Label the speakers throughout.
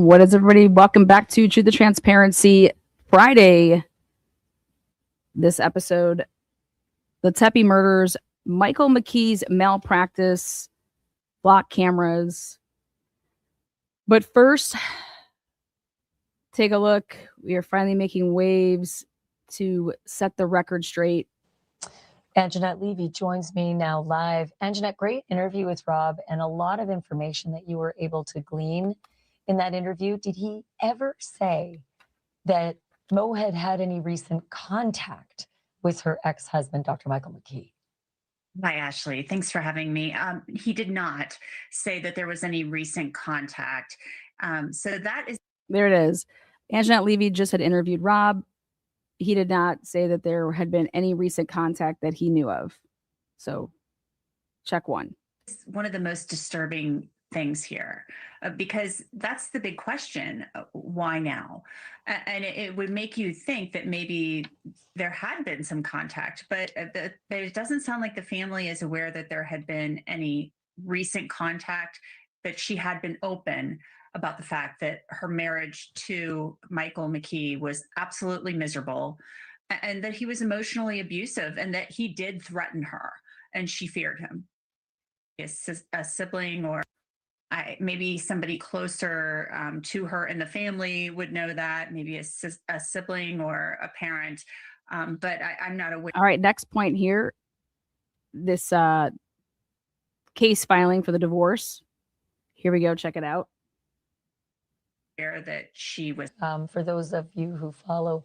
Speaker 1: What is everybody? Welcome back to the Transparency Friday. This episode, the Tepe murders, Michael McKee's malpractice, block cameras. But first, take a look. We are finally making waves to set the record straight.
Speaker 2: Anjanette Levy joins me now live. Anjanette, great interview with Rob and a lot of information that you were able to glean in that interview. Did he ever say that Mo had any recent contact with her ex-husband, Dr. Michael McKee?
Speaker 3: Hi, Ashley. Thanks for having me. He did not say that there was any recent contact. So that is...
Speaker 1: There it is. Anjanette Levy just had interviewed Rob. He did not say that there had been any recent contact that he knew of. So check one.
Speaker 3: One of the most disturbing things here, because that's the big question. Why now? And it would make you think that maybe there had been some contact, but it doesn't sound like the family is aware that there had been any recent contact, that she had been open about the fact that her marriage to Michael McKee was absolutely miserable, and that he was emotionally abusive, and that he did threaten her and she feared him. A sibling or maybe somebody closer to her in the family would know that, maybe a sibling or a parent, but I'm not aware.
Speaker 1: All right, next point here. This case filing for the divorce. Here we go, check it out.
Speaker 3: That she was...
Speaker 2: For those of you who follow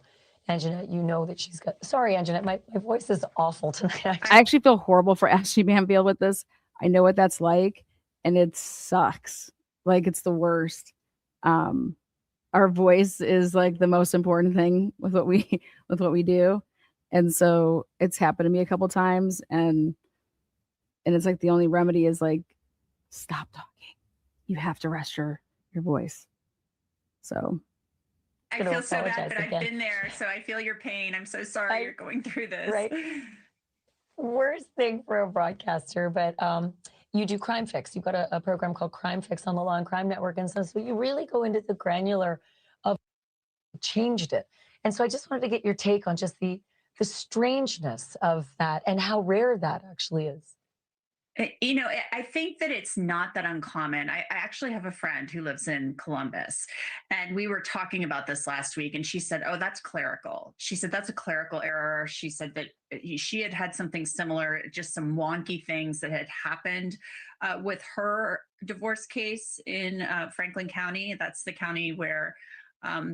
Speaker 2: Anjanette, you know that she's got... Sorry, Anjanette, my voice is awful tonight.
Speaker 1: I actually feel horrible for Ashley Banfield with this. I know what that's like. And it sucks. Like, it's the worst. Our voice is like the most important thing with what we do. And so it's happened to me a couple times, and it's like the only remedy is like, stop talking. You have to rest your voice. So
Speaker 3: I feel so bad, but I've been there, so I feel your pain. I'm so sorry you're going through this.
Speaker 2: Right. Worst thing for a broadcaster, but you do Crime Fix. You've got a program called Crime Fix on the Law and Crime Network. And so you really go into the granular of changed it. And so I just wanted to get your take on just the strangeness of that and how rare that actually is.
Speaker 3: You know, I think that it's not that uncommon. I actually have a friend who lives in Columbus, and we were talking about this last week, and she said, oh, that's clerical. She said, that's a clerical error. She said that she had something similar, just some wonky things that had happened with her divorce case in Franklin County. That's the county where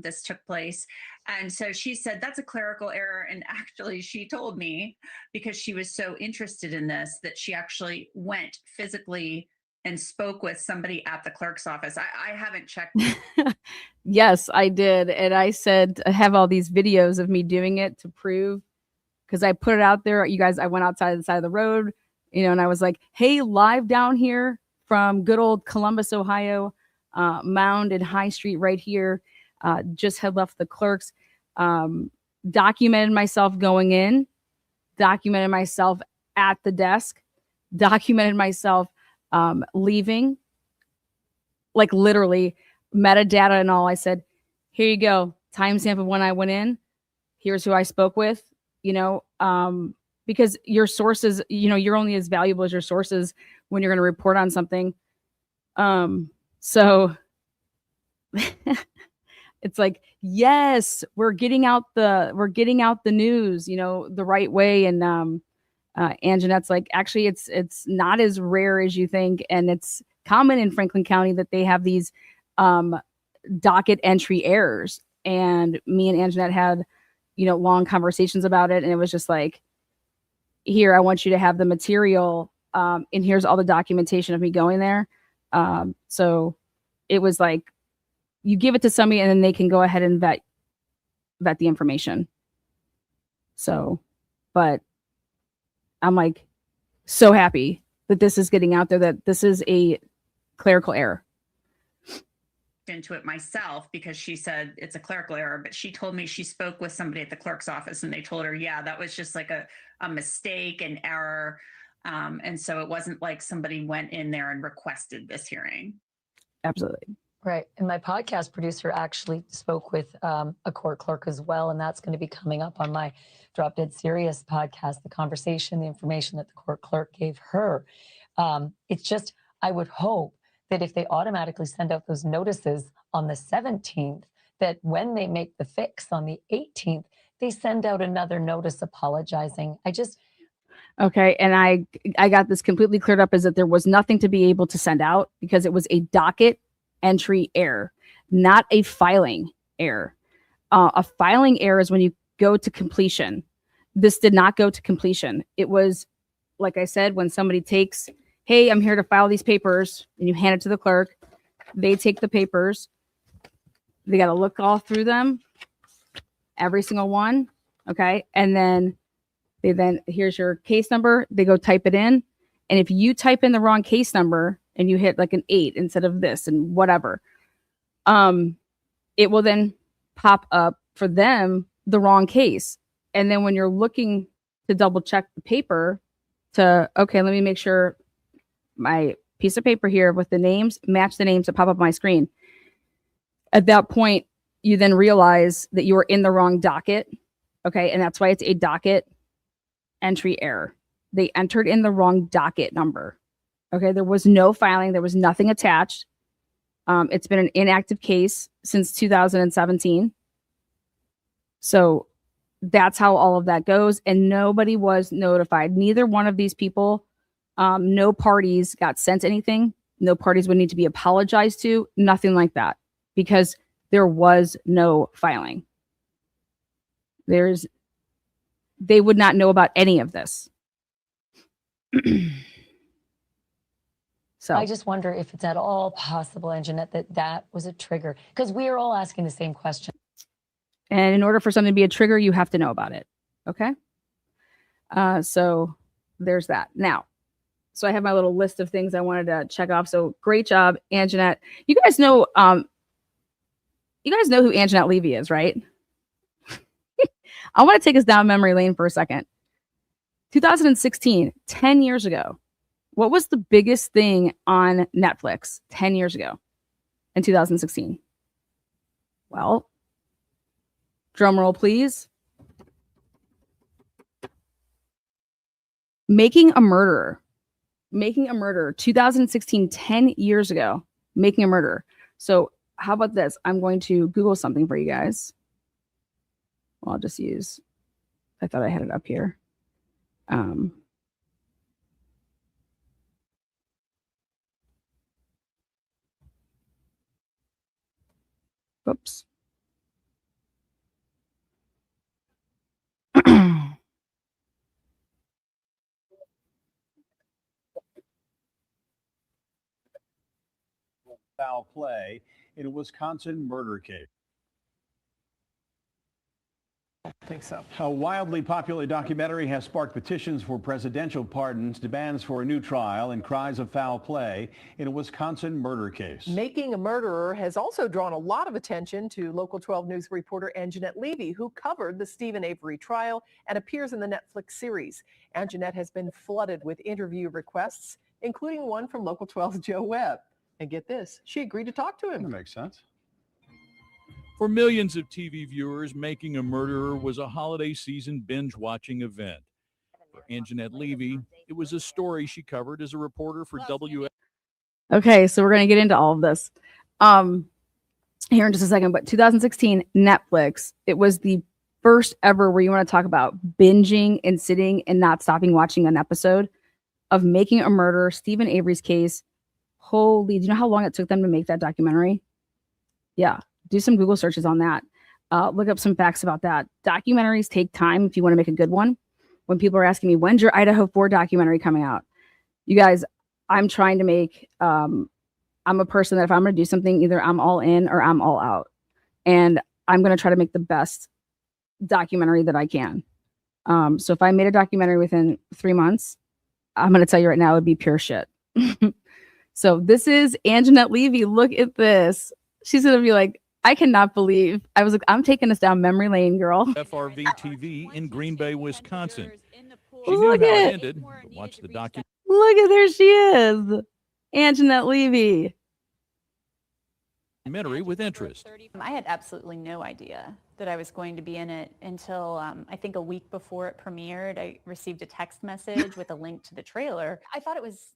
Speaker 3: this took place. And so she said, that's a clerical error. And actually, she told me, because she was so interested in this, that she actually went physically and spoke with somebody at the clerk's office. I haven't checked.
Speaker 1: Yes, I did. And I said, I have all these videos of me doing it to prove, because I put it out there. You guys, I went outside the side of the road, and I was like, hey, live down here from good old Columbus, Ohio, Mound and High Street right here. Just had left the clerks, documented myself going in, documented myself at the desk, documented myself leaving, like literally metadata and all. I said, here you go, timestamp of when I went in. Here's who I spoke with, because your sources, you're only as valuable as your sources when you're going to report on something. So it's like, yes, we're getting out the news, the right way. And Anjanette's like, actually, it's not as rare as you think, and it's common in Franklin County that they have these docket entry errors. And me and Anjanette had, long conversations about it, and it was just like, here, I want you to have the material, and here's all the documentation of me going there. So it was like, you give it to somebody and then they can go ahead and vet the information. So, but I'm like so happy that this is getting out there, that this is a clerical error.
Speaker 3: Into it myself, because she said it's a clerical error, but she told me she spoke with somebody at the clerk's office and they told her, yeah, that was just like a mistake, an error. And so it wasn't like somebody went in there and requested this hearing.
Speaker 1: Absolutely.
Speaker 2: Right. And my podcast producer actually spoke with a court clerk as well. And that's going to be coming up on my Drop Dead Serious podcast, the conversation, the information that the court clerk gave her. It's just, I would hope that if they automatically send out those notices on the 17th, that when they make the fix on the 18th, they send out another notice apologizing.
Speaker 1: Okay, and I got this completely cleared up, is that there was nothing to be able to send out because it was a docket entry error, not a filing error. A filing error is when you go to completion. This did not go to completion. It was, like I said, when somebody takes, hey, I'm here to file these papers, and you hand it to the clerk, they take the papers, they got to look all through them, every single one, okay, and then here's your case number, they go type it in, and if you type in the wrong case number and you hit like an 8 instead of this and whatever, it will then pop up for them the wrong case. And then when you're looking to double check the paper okay, let me make sure my piece of paper here with the names match the names that pop up on my screen. At that point, you then realize that you are in the wrong docket. Okay, and that's why it's a docket entry error. They entered in the wrong docket number. Okay, there was no filing, there was nothing attached. It's been an inactive case since 2017. So that's how all of that goes, and nobody was notified. Neither one of these people, no parties got sent anything. No parties would need to be apologized to, nothing like that, because there was no filing. They would not know about any of this. So
Speaker 2: I just wonder if it's at all possible, Anjanette, that was a trigger, because we are all asking the same question.
Speaker 1: And in order for something to be a trigger, you have to know about it. Okay. So there's that. Now, so I have my little list of things I wanted to check off. So great job, Anjanette. You guys know who Anjanette Levy is, right? I want to take us down memory lane for a second. 2016, 10 years ago. What was the biggest thing on Netflix 10 years ago in 2016? Well, drum roll, please. Making a Murderer. Making a Murderer. 2016, 10 years ago. Making a Murderer. So how about this? I'm going to Google something for you guys. Well, I'll just use, I thought I had it up here. Whoops.
Speaker 4: Foul play in a Wisconsin murder case.
Speaker 5: I think so.
Speaker 4: A wildly popular documentary has sparked petitions for presidential pardons, demands for a new trial, and cries of foul play in a Wisconsin murder case.
Speaker 5: Making a Murderer has also drawn a lot of attention to Local 12 News reporter Anjanette Levy, who covered the Stephen Avery trial and appears in the Netflix series. Anjanette has been flooded with interview requests, including one from Local 12's Joe Webb. And get this, she agreed to talk to him.
Speaker 4: That makes sense.
Speaker 6: For millions of TV viewers, Making a Murderer was a holiday season binge-watching event. For Anjanette Levy, it was a story she covered as a reporter for WS.
Speaker 1: Okay, so we're going to get into all of this here in just a second. But 2016, Netflix, it was the first ever where you want to talk about binging and sitting and not stopping watching an episode of Making a Murderer, Stephen Avery's case. Holy, do you know how long it took them to make that documentary? Yeah. Do some Google searches on that. Look up some facts about that. Documentaries take time if you want to make a good one. When people are asking me, when's your Idaho 4 documentary coming out? You guys, I'm trying to make, I'm a person that if I'm going to do something, either I'm all in or I'm all out. And I'm going to try to make the best documentary that I can. So if I made a documentary within 3 months, I'm going to tell you right now, it would be pure shit. So this is Anjanette Levy. Look at this. She's going to be like, I cannot believe. I was like, I'm taking us down memory lane, girl.
Speaker 6: FRV TV in Green Bay, Wisconsin. She knew how
Speaker 1: Look
Speaker 6: it
Speaker 1: at
Speaker 6: ended, but watch the documentary.
Speaker 1: Look at there she is. Anjanette Levy.
Speaker 6: documentary with interest.
Speaker 7: I had absolutely no idea that I was going to be in it until I think a week before it premiered. I received a text message with a link to the trailer. I thought it was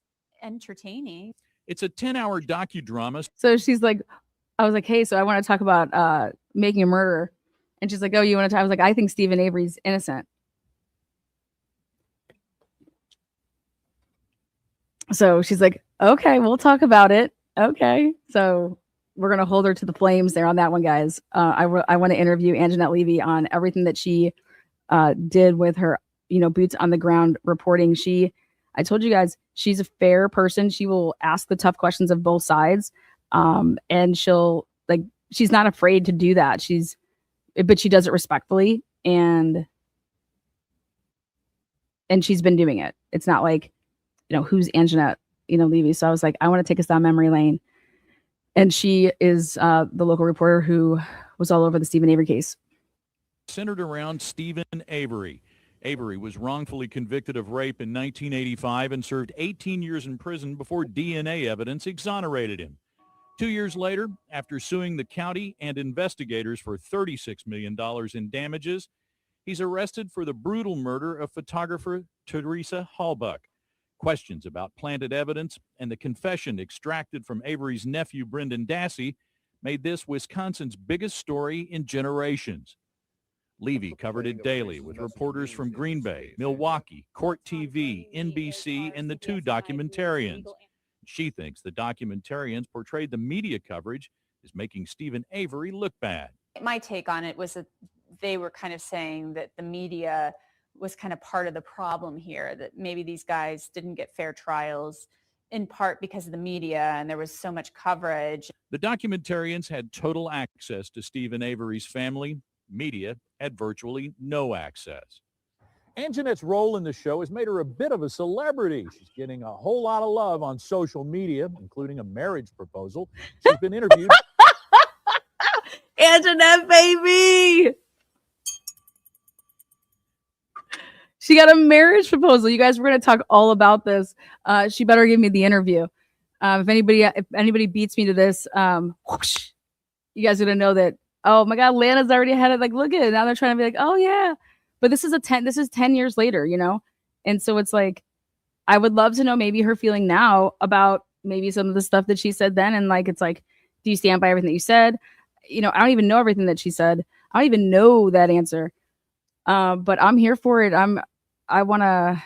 Speaker 7: entertaining.
Speaker 6: It's a 10-hour docudrama.
Speaker 1: So she's like, I was like, hey, so I want to talk about making a murderer. And she's like, oh, you want to talk? I was like, I think Stephen Avery's innocent. So she's like, okay, we'll talk about it. Okay. So we're going to hold her to the flames there on that one, guys. I want to interview Anjanette Levy on everything that she did with her, boots on the ground reporting. I told you guys, she's a fair person. She will ask the tough questions of both sides. And she's not afraid to do that. But she does it respectfully, and she's been doing it. It's not like, who's Anjanette, Levy. So I was like, I want to take us down memory lane. And she is the local reporter who was all over the Stephen Avery case.
Speaker 6: Centered around Stephen Avery. Avery was wrongfully convicted of rape in 1985 and served 18 years in prison before DNA evidence exonerated him. 2 years later, after suing the county and investigators for $36 million in damages, he's arrested for the brutal murder of photographer Teresa Hallbuck. Questions about planted evidence and the confession extracted from Avery's nephew, Brendan Dassey, made this Wisconsin's biggest story in generations. Levy covered it daily with reporters from Green Bay, Milwaukee, Court TV, NBC, and the two documentarians. She thinks the documentarians portrayed the media coverage as making Stephen Avery look bad.
Speaker 7: My take on it was that they were kind of saying that the media was kind of part of the problem here, that maybe these guys didn't get fair trials in part because of the media and there was so much coverage.
Speaker 6: The documentarians had total access to Stephen Avery's family. Media had virtually no access. Anjanette's role in the show has made her a bit of a celebrity. She's getting a whole lot of love on social media, including a marriage proposal. She's been interviewed.
Speaker 1: Anjanette, baby! She got a marriage proposal. You guys, we're going to talk all about this. She better give me the interview. If anybody beats me to this, whoosh, you guys are going to know that, oh my God, Lana's already had it. Like, look at it. Now they're trying to be like, oh yeah. But this is 10 years later, And so it's like, I would love to know maybe her feeling now about maybe some of the stuff that she said then. And like, it's like, do you stand by everything that you said? I don't even know everything that she said. I don't even know that answer. But I'm here for it. I want to,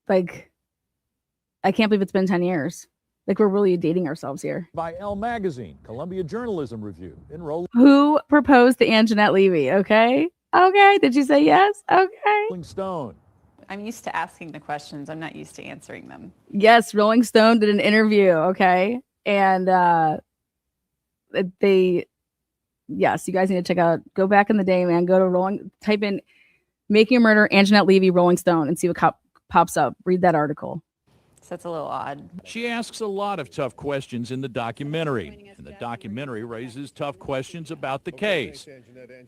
Speaker 1: like, I can't believe it's been 10 years. Like, we're really dating ourselves here.
Speaker 6: By Elle Magazine, Columbia Journalism Review.
Speaker 1: Who proposed to Anjanette Levy? Okay. Did you say yes? Okay.
Speaker 6: Rolling Stone.
Speaker 7: I'm used to asking the questions. I'm not used to answering them.
Speaker 1: Yes, Rolling Stone did an interview. Okay. And yes, you guys need to check out, go back in the day, man. Go to type in Making a Murder, Anjanette Levy, Rolling Stone, and see what pops up. Read that article.
Speaker 7: So it's a little odd.
Speaker 6: She asks a lot of tough questions in the documentary, and the documentary raises tough questions about the case.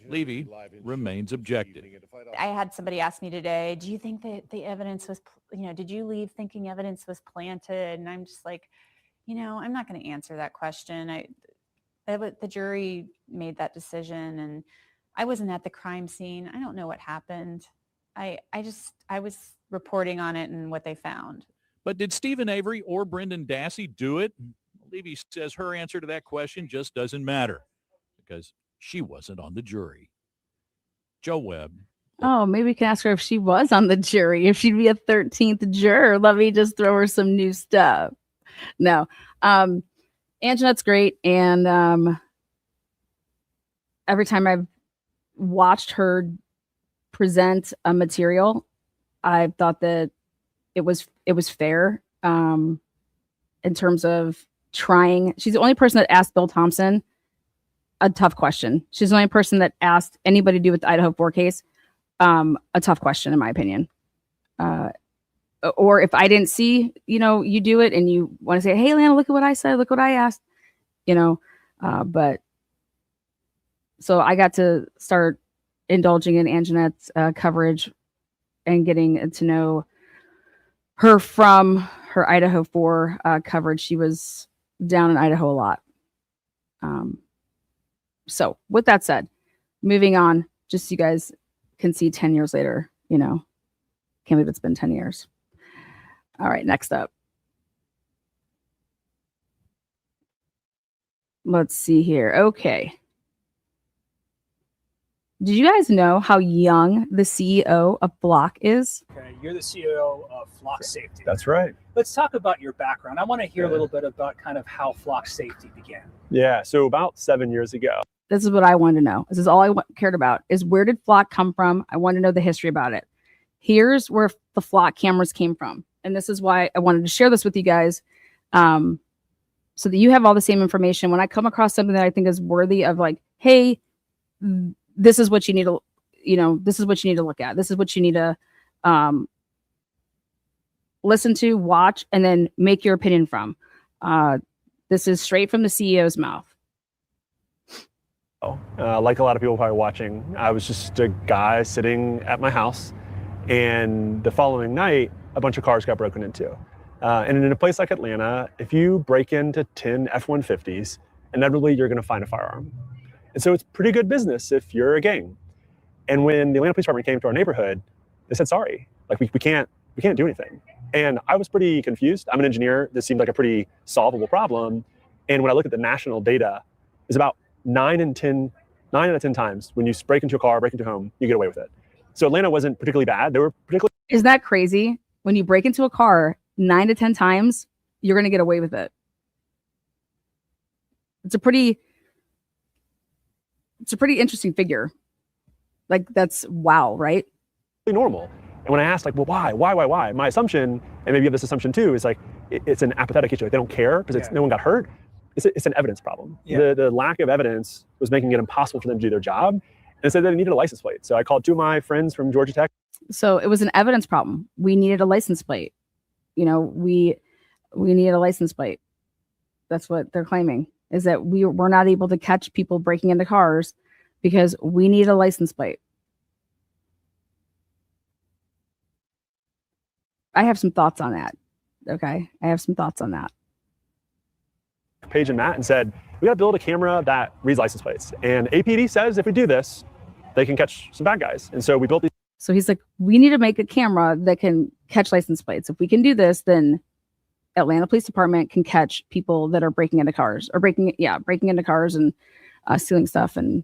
Speaker 6: Levy remains objective.
Speaker 7: I had somebody ask me today, do you think that the evidence was, did you leave thinking evidence was planted? And I'm just like, I'm not going to answer that question. The jury made that decision, and I wasn't at the crime scene. I don't know what happened. I was reporting on it and what they found.
Speaker 6: But did Stephen Avery or Brendan Dassey do it? Levy says her answer to that question just doesn't matter because she wasn't on the jury. Joe Webb.
Speaker 1: Oh, maybe we can ask her if she was on the jury, if she'd be a 13th juror. Let me just throw her some new stuff. No. Anjanette's great. And every time I've watched her present a material, I thought that it was fair in terms of trying. She's the only person that asked Bill Thompson a tough question. She's the only person that asked anybody to do with the Idaho 4 case a tough question, in my opinion. Or if I didn't see, you do it and you want to say, hey, Lana, look at what I said. Look what I asked, but so I got to start indulging in Anjanette's coverage and getting to know her from her Idaho 4 coverage. She was down in Idaho a lot. So with that said, moving on, just so you guys can see 10 years later, you know, can't believe it's been 10 years. All right, next up. Let's see here. Okay. Did you guys know how young the CEO of Flock is?
Speaker 8: Okay, you're the CEO of Flock Safety.
Speaker 9: That's right.
Speaker 8: Let's talk about your background. I want to hear a little bit about kind of how Flock Safety began.
Speaker 9: Yeah, so about 7 years ago.
Speaker 1: This is what I wanted to know. This is all I cared about, is where did Flock come from? I want to know the history about it. Here's where the Flock cameras came from. And this is why I wanted to share this with you guys, so that you have all the same information. When I come across something that I think is worthy of, like, hey, this is what you need to, this is what you need to look at. This is what you need to listen to, watch, and then make your opinion from. This is straight from the CEO's mouth.
Speaker 9: Like a lot of people probably watching, I was just a guy sitting at my house, and the following night, a bunch of cars got broken into. And in a place like Atlanta, if you break into 10 F-150s, inevitably you're going to find a firearm. And so it's pretty good business if you're a gang. And when the Atlanta Police Department came to our neighborhood, they said, sorry, like we can't do anything. And I was pretty confused. I'm an engineer. This seemed like a pretty solvable problem. And when I look at the national data, it's about 9 out of 10 times when you break into a car, break into a home, you get away with it. So Atlanta wasn't particularly bad. They were particularly.
Speaker 1: Isn't that crazy? When you break into a car 9 to 10 times, you're going to get away with it. It's a pretty interesting figure. Like, that's wow, right?
Speaker 9: Normal. And when I asked, like, well, why? My assumption, and maybe you have this assumption too, is like, it's an apathetic issue. Like, they don't care because no one got hurt. It's an evidence problem. Yeah. The lack of evidence was making it impossible for them to do their job. And it said that they needed a license plate. So I called 2 of my friends from Georgia Tech.
Speaker 1: So it was an evidence problem. We needed a license plate. We needed a license plate. That's what they're claiming, is that we're not able to catch people breaking into cars because we need a license plate. I have some thoughts on that. Okay. I have some thoughts on that.
Speaker 9: Paige and Matt, and said, we got to build a camera that reads license plates. And APD says if we do this, they can catch some bad guys. And so we built these.
Speaker 1: So he's like, we need to make a camera that can catch license plates. If we can do this, then Atlanta Police Department can catch people that are breaking into cars breaking into cars and stealing stuff. And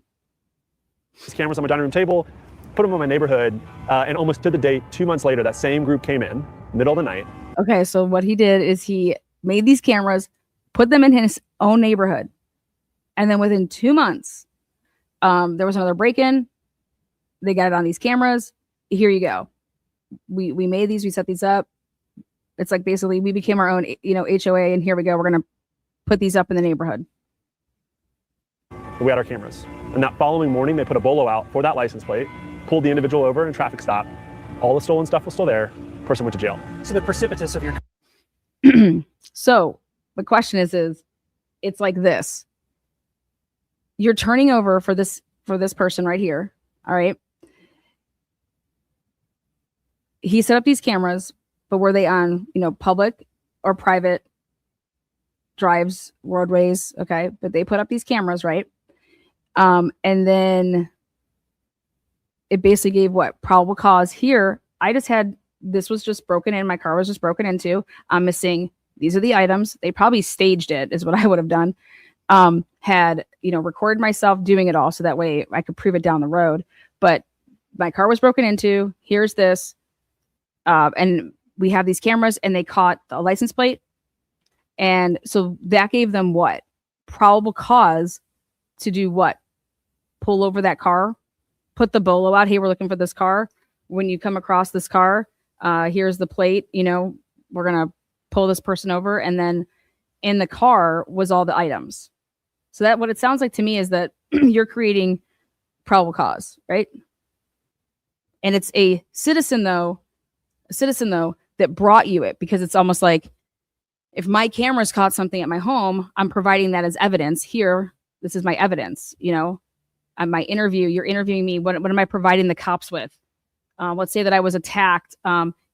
Speaker 9: these cameras on my dining room table, put them in my neighborhood, and almost to the date, 2 months later, that same group came in, middle of the night.
Speaker 1: Okay, so what he did is he made these cameras, put them in his own neighborhood. And then within 2 months, there was another break-in. They got it on these cameras. Here you go. We made these, we set these up. It's like basically we became our own, HOA, and here we go. We're going to put these up in the neighborhood.
Speaker 9: We had our cameras. And that following morning, they put a bolo out for that license plate, pulled the individual over in a traffic stop. All the stolen stuff was still there. Person went to jail.
Speaker 8: So the precipitous of your.
Speaker 1: So the question is it's like this. You're turning over for this person right here. All right. He set up these cameras, but were they on, public or private drives, roadways? Okay. But they put up these cameras, right? And then it basically gave what? Probable cause. Here, this was just broken in. My car was just broken into. I'm missing. These are the items. They probably staged it, is what I would have done. Had, recorded myself doing it all so that way I could prove it down the road. But my car was broken into. Here's this. And we have these cameras, and they caught the license plate. And so that gave them what? Probable cause to do what? Pull over that car, put the bolo out. Hey, we're looking for this car. When you come across this car, here's the plate. We're going to pull this person over. And then in the car was all the items. So that what it sounds like to me is that you're creating probable cause, right? And it's a citizen though, that brought you it, because it's almost like if my camera's caught something at my home, I'm providing that as evidence. Here, this is my evidence, on my interview, you're interviewing me. What am I providing the cops with? Let's say that I was attacked.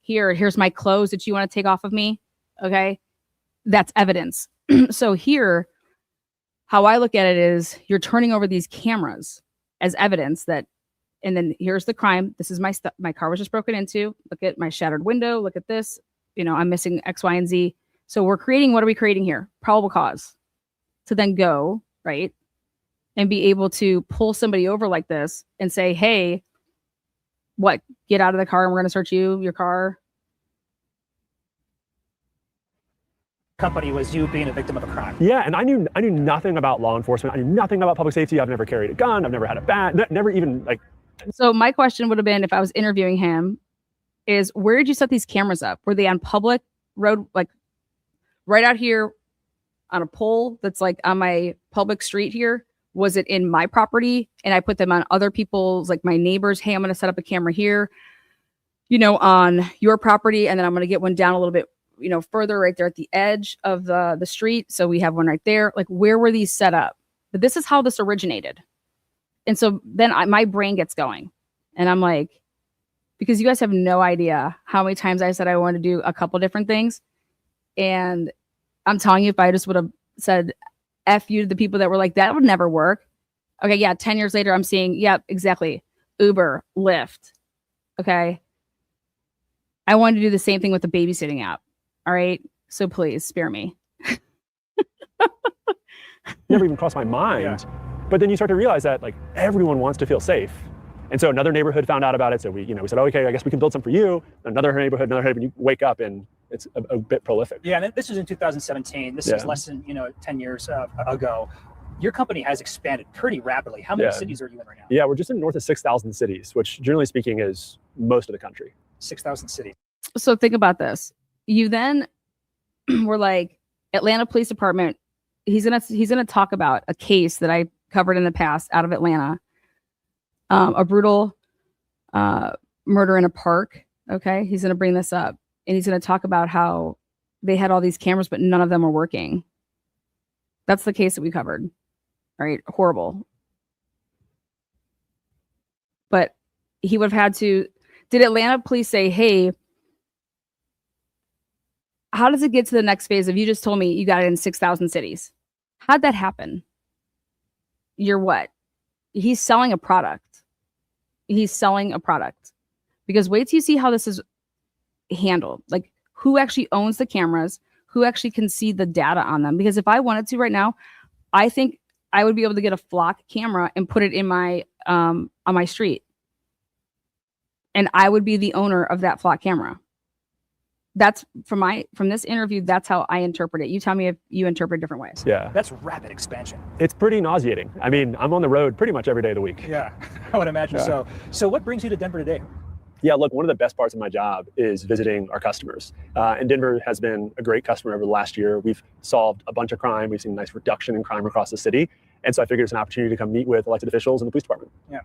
Speaker 1: Here's my clothes that you want to take off of me. Okay. That's evidence. So here, how I look at it is you're turning over these cameras as evidence that, and then here's the crime. This is my stuff. My car was just broken into. Look at my shattered window. Look at this. You know, I'm missing X, Y, and Z. So we're creating, what are we creating here? Probable cause to then go, right, and be able to pull somebody over like this and say, hey, what, get out of the car and we're going to search your car.
Speaker 8: Company was you being a victim of a crime.
Speaker 9: Yeah, and I knew nothing about law enforcement. I knew nothing about public safety. I've never carried a gun. I've never had a bat. Never even like.
Speaker 1: So my question would have been, if I was interviewing him, is where did you set these cameras up? Were they on public road, like right out here on a pole that's like on my public street here? Was it in my property and I put them on other people's, like my neighbors? Hey, I'm going to set up a camera here, you know, on your property. And then I'm going to get one down a little bit, you know, further right there at the edge of the street. So we have one right there. Like, where were these set up? But this is how this originated. And so then my brain gets going and I'm like, because you guys have no idea how many times I said I wanted to do a couple different things. And I'm telling you, if I just would have said F you to the people that were like, that would never work. Okay, yeah, 10 years later, I'm seeing, yep, exactly. Uber, Lyft. Okay. I wanted to do the same thing with the babysitting app. All right. So please spare me.
Speaker 9: Never even crossed my mind. Yeah. But then you start to realize that like everyone wants to feel safe. And so another neighborhood found out about it. So we said, oh, okay, I guess we can build some for you. Another neighborhood, you wake up and it's a bit prolific.
Speaker 8: Yeah, and this was in 2017. This is less than 10 years ago. Your company has expanded pretty rapidly. How many cities are you in right now?
Speaker 9: Yeah, we're just in north of 6,000 cities, which generally speaking is most of the country.
Speaker 8: 6,000 cities.
Speaker 1: So think about this. You then were like, Atlanta Police Department, he's gonna talk about a case that I covered in the past out of Atlanta. A brutal murder in a park. Okay. He's going to bring this up and he's going to talk about how they had all these cameras, but none of them were working. That's the case that we covered. All right. Horrible. But he would have had to, did Atlanta police say, hey, how does it get to the next phase of, you just told me you got it in 6,000 cities? How'd that happen? You're what? He's selling a product. He's selling a product, because wait till you see how this is handled. Like, who actually owns the cameras, who actually can see the data on them. Because if I wanted to right now, I think I would be able to get a flock camera and put it in my on my street, and I would be the owner of that flock camera. That's from this interview. That's how I interpret it. You tell me if you interpret different ways.
Speaker 9: Yeah,
Speaker 8: that's rapid expansion.
Speaker 9: It's pretty nauseating. I mean, I'm on the road pretty much every day of the week.
Speaker 8: Yeah, I would imagine so. So what brings you to Denver today?
Speaker 9: Yeah, look, one of the best parts of my job is visiting our customers. And Denver has been a great customer over the last year. We've solved a bunch of crime. We've seen a nice reduction in crime across the city. And so I figured it's an opportunity to come meet with elected officials in the police department.
Speaker 8: Yeah.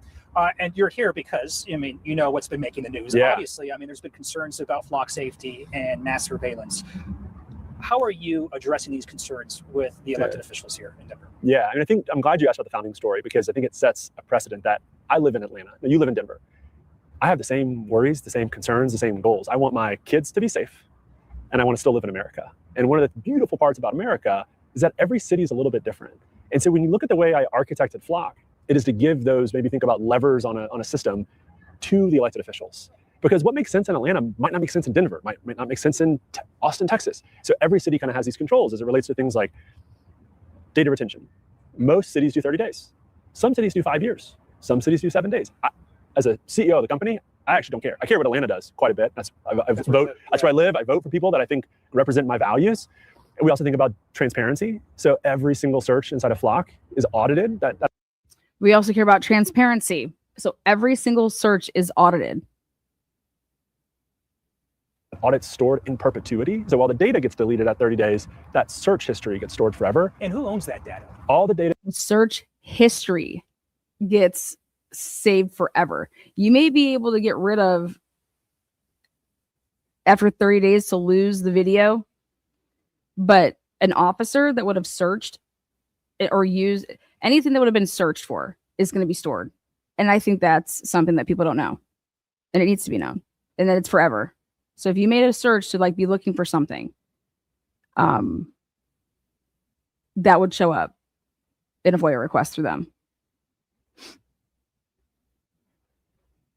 Speaker 8: And you're here because, I mean, you know what's been making the news.
Speaker 9: Yeah.
Speaker 8: Obviously, I mean, there's been concerns about flock safety and mass surveillance. How are you addressing these concerns with the elected officials here in Denver?
Speaker 9: Yeah, I mean, I'm glad you asked about the founding story, because I think it sets a precedent that I live in Atlanta. Now, you live in Denver. I have the same worries, the same concerns, the same goals. I want my kids to be safe, and I want to still live in America. And one of the beautiful parts about America is that every city is a little bit different. And so when you look at the way I architected Flock, it is to give those, maybe think about levers on a system to the elected officials. Because what makes sense in Atlanta might not make sense in Denver, might not make sense in Austin, Texas. So every city kind of has these controls as it relates to things like data retention. Most cities do 30 days. Some cities do 5 years. Some cities do 7 days. As a CEO of the company, I actually don't care. I care what Atlanta does quite a bit. That's where I live. I vote for people that I think represent my values. And we also think about transparency. So every single search inside of Flock is audited.
Speaker 1: We also care about transparency. So every single search is audited.
Speaker 9: Audits stored in perpetuity. So while the data gets deleted at 30 days, that search history gets stored forever.
Speaker 8: And who owns that data?
Speaker 9: All the data.
Speaker 1: Search history gets saved forever. You may be able to get rid of, after 30 days, to lose the video, but an officer that would have searched it or used anything that would have been searched for is going to be stored. And I think that's something that people don't know, and it needs to be known, and that it's forever. So if you made a search to like be looking for something, that would show up. in a FOIA request through them.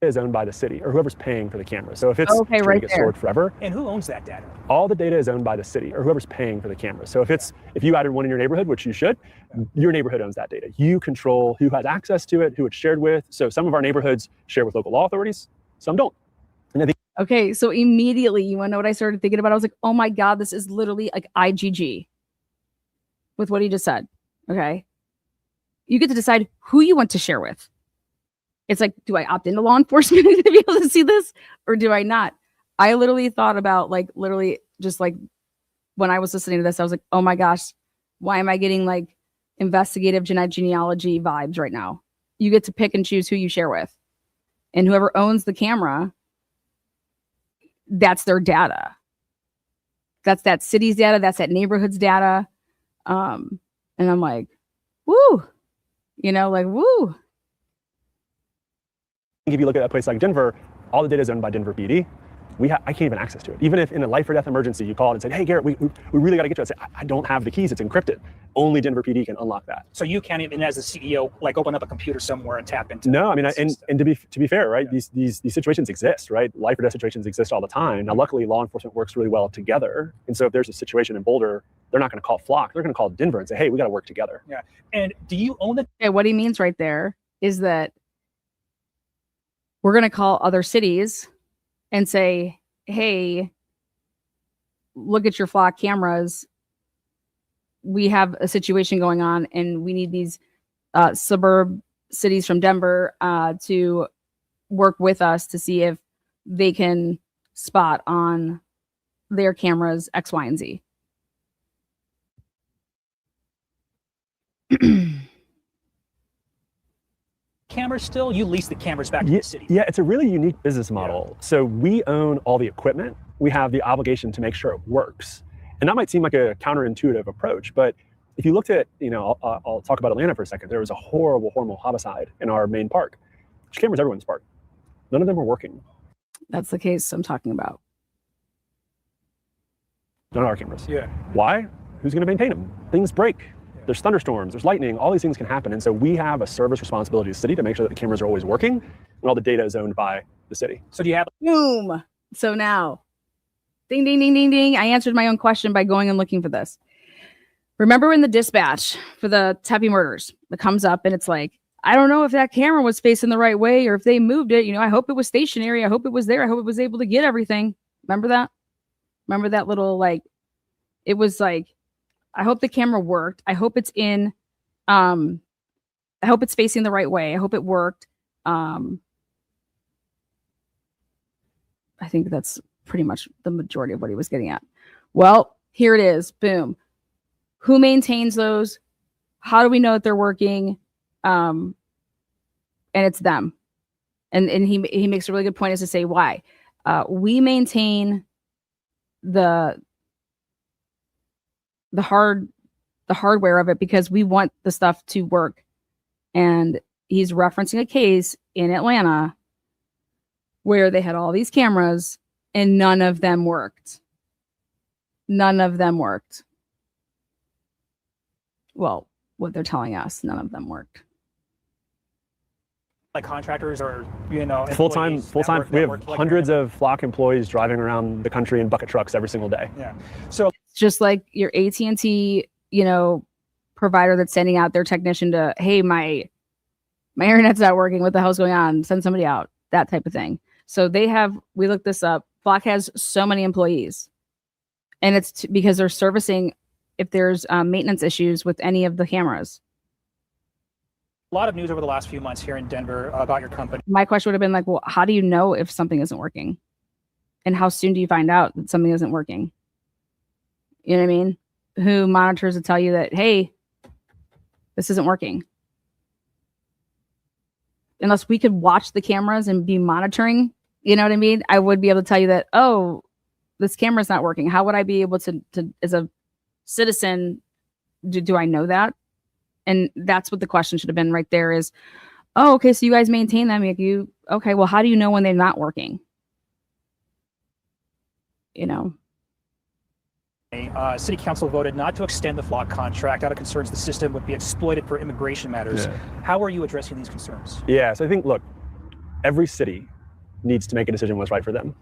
Speaker 9: Is owned by the city or whoever's paying for the camera. So if it's
Speaker 1: Okay,
Speaker 9: trying
Speaker 1: right
Speaker 9: to get
Speaker 1: there.
Speaker 9: stored forever,
Speaker 8: And who owns that data?
Speaker 9: all the data is owned by the city or whoever's paying for the camera. So if you added one in your neighborhood, which you should, your neighborhood owns that data. You control who has access to it, who it's shared with. So some of our neighborhoods share with local law authorities, some don't. And I think
Speaker 1: Okay, so immediately, you want to know what I started thinking about? I was like, oh my God, this is literally like IGG with what he just said. Okay. You get to decide who you want to share with. It's like, do I opt into law enforcement to be able to see this or do I not? I literally thought about like literally just like when I was listening to this, I was like, oh my gosh, why am I getting like investigative genealogy vibes right now? You get to pick and choose who you share with. And whoever owns the camera, that's their data. That's that city's data. That's that neighborhood's data. And I'm like, woo, like, woo.
Speaker 9: if you look at a place like Denver, all the data is owned by Denver PD. I can't even access to it. Even if in a life or death emergency, you called and said, hey, Garrett, we really got to get you. I say, I don't have the keys. It's encrypted. Only Denver PD can unlock that.
Speaker 8: So you can't even, as a CEO, like open up a computer somewhere and tap into.
Speaker 9: No, I mean, and to be fair, right? Yeah. These situations exist, right? Life or death situations exist all the time. Now, luckily, law enforcement works really well together. And so if there's a situation in Boulder, they're not going to call Flock. They're going to call Denver and say, hey, we got to work together.
Speaker 8: Yeah. And do you own the?
Speaker 1: Okay, what he means right there is that we're going to call other cities and say, hey, look at your Flock cameras. We have a situation going on and we need these suburb cities from Denver to work with us to see if they can spot on their cameras X, Y, and Z.
Speaker 8: Cameras still? You lease the cameras back to the city.
Speaker 9: Yeah, it's a really unique business model. Yeah. So we own all the equipment. We have the obligation to make sure it works. And that might seem like a counterintuitive approach, but if you looked at, I'll talk about Atlanta for a second. There was a horrible homicide in our main park. There's cameras everyone's park. None of them were working.
Speaker 1: That's the case I'm talking about.
Speaker 9: None of our cameras.
Speaker 8: Yeah.
Speaker 9: Why? Who's going to maintain them? Things break. There's thunderstorms, there's lightning, all these things can happen. And so we have a service responsibility to the city to make sure that the cameras are always working and all the data is owned by the city.
Speaker 8: So do you have?
Speaker 1: Boom. So now, ding, ding, ding, ding, ding. I answered my own question by going and looking for this. Remember in the dispatch for the Tepe murders, it comes up and it's like, I don't know if that camera was facing the right way or if they moved it. I hope it was stationary. I hope it was there. I hope it was able to get everything. Remember that? Remember that little, it was like, I hope the camera worked. I hope it's in, I hope it's facing the right way. I hope it worked. I think that's pretty much the majority of what he was getting at. Well, here it is. Boom. Who maintains those? How do we know that they're working? And it's them. And he makes a really good point as to say why. We maintain the hardware of it because we want the stuff to work. And he's referencing a case in Atlanta where they had all these cameras and none of them worked. None of them worked. Well, what they're telling us, none of them worked.
Speaker 8: Like contractors or,
Speaker 9: full-time. We have hundreds of Flock employees driving around the country in bucket trucks every single day.
Speaker 8: Yeah. So
Speaker 1: just like your AT&T, provider that's sending out their technician to, hey, my internet's not working. What the hell's going on? Send somebody out, that type of thing. So we looked this up. Flock has so many employees and it's because they're servicing if there's maintenance issues with any of the cameras.
Speaker 8: A lot of news over the last few months here in Denver about your company.
Speaker 1: My question would have been like, well, how do you know if something isn't working? And how soon do you find out that something isn't working? You know what I mean? Who monitors to tell you that, hey, this isn't working? Unless we could watch the cameras and be monitoring, you know what I mean? I would be able to tell you that, oh, this camera's not working. How would I be able to as a citizen, do I know that? And that's what the question should have been right there is, oh, okay, so you guys maintain them. Okay, well, how do you know when they're not working?
Speaker 8: City Council voted not to extend the flock contract out of concerns the system would be exploited for immigration matters.
Speaker 9: Yeah.
Speaker 8: How are you addressing these concerns?
Speaker 9: Yeah, so I think, look, every city needs to make a decision what's right for them.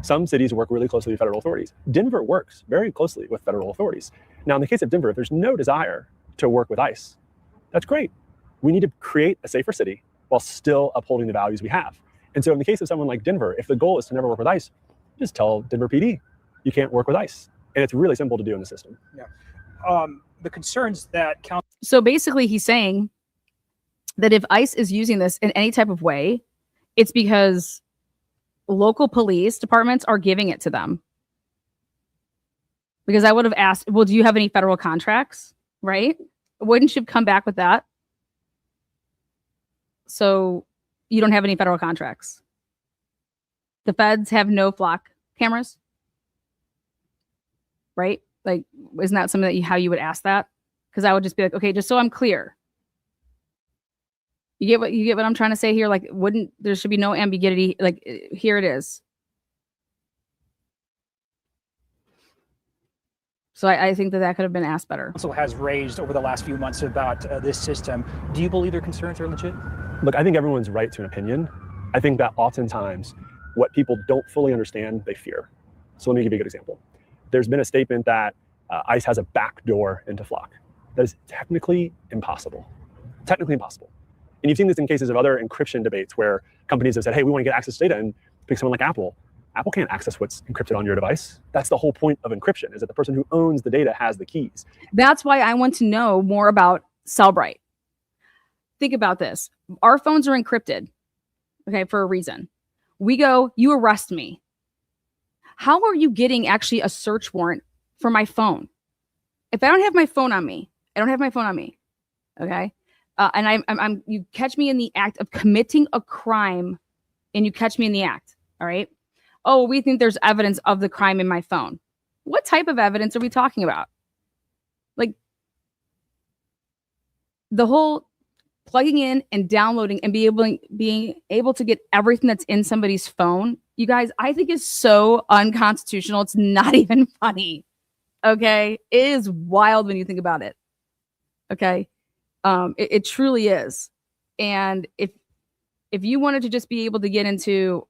Speaker 9: Some cities work really closely with federal authorities. Denver works very closely with federal authorities. Now, in the case of Denver, if there's no desire to work with ICE, that's great. We need to create a safer city while still upholding the values we have. And so in the case of someone like Denver, if the goal is to never work with ICE, just tell Denver PD, you can't work with ICE. And it's really simple to do in the system.
Speaker 8: Yeah. The concerns that council.
Speaker 1: So basically, he's saying that if ICE is using this in any type of way, it's because local police departments are giving it to them. Because I would have asked, well, do you have any federal contracts? Right? Wouldn't you have come back with that? So you don't have any federal contracts. The feds have no flock cameras. Right? Like, isn't that something that how you would ask that? Because I would just be like, okay, just so I'm clear. You get what I'm trying to say here? Like, there should be no ambiguity. Like, here it is. So I think that could have been asked better.
Speaker 8: Council has raised over the last few months about this system. Do you believe their concerns are legit?
Speaker 9: Look, I think everyone's right to an opinion. I think that oftentimes what people don't fully understand, they fear. So let me give you a good example. There's been a statement that ICE has a back door into flock. That is technically impossible. Technically impossible. And you've seen this in cases of other encryption debates where companies have said, hey, we want to get access to data, and pick someone like Apple. Apple can't access what's encrypted on your device. That's the whole point of encryption, is that the person who owns the data has the keys.
Speaker 1: That's why I want to know more about Cellbrite. Think about this. Our phones are encrypted, okay, for a reason. We go, you arrest me. How are you getting actually a search warrant for my phone? If I don't have my phone on me, I don't have my phone on me, okay? And you catch me in the act of committing a crime, and you catch me in the act, all right? Oh, we think there's evidence of the crime in my phone. What type of evidence are we talking about? Like, the whole plugging in and downloading and being able to get everything that's in somebody's phone, you guys, I think is so unconstitutional. It's not even funny. Okay? It is wild when you think about it. Okay? It truly is. And if you wanted to just be able to get into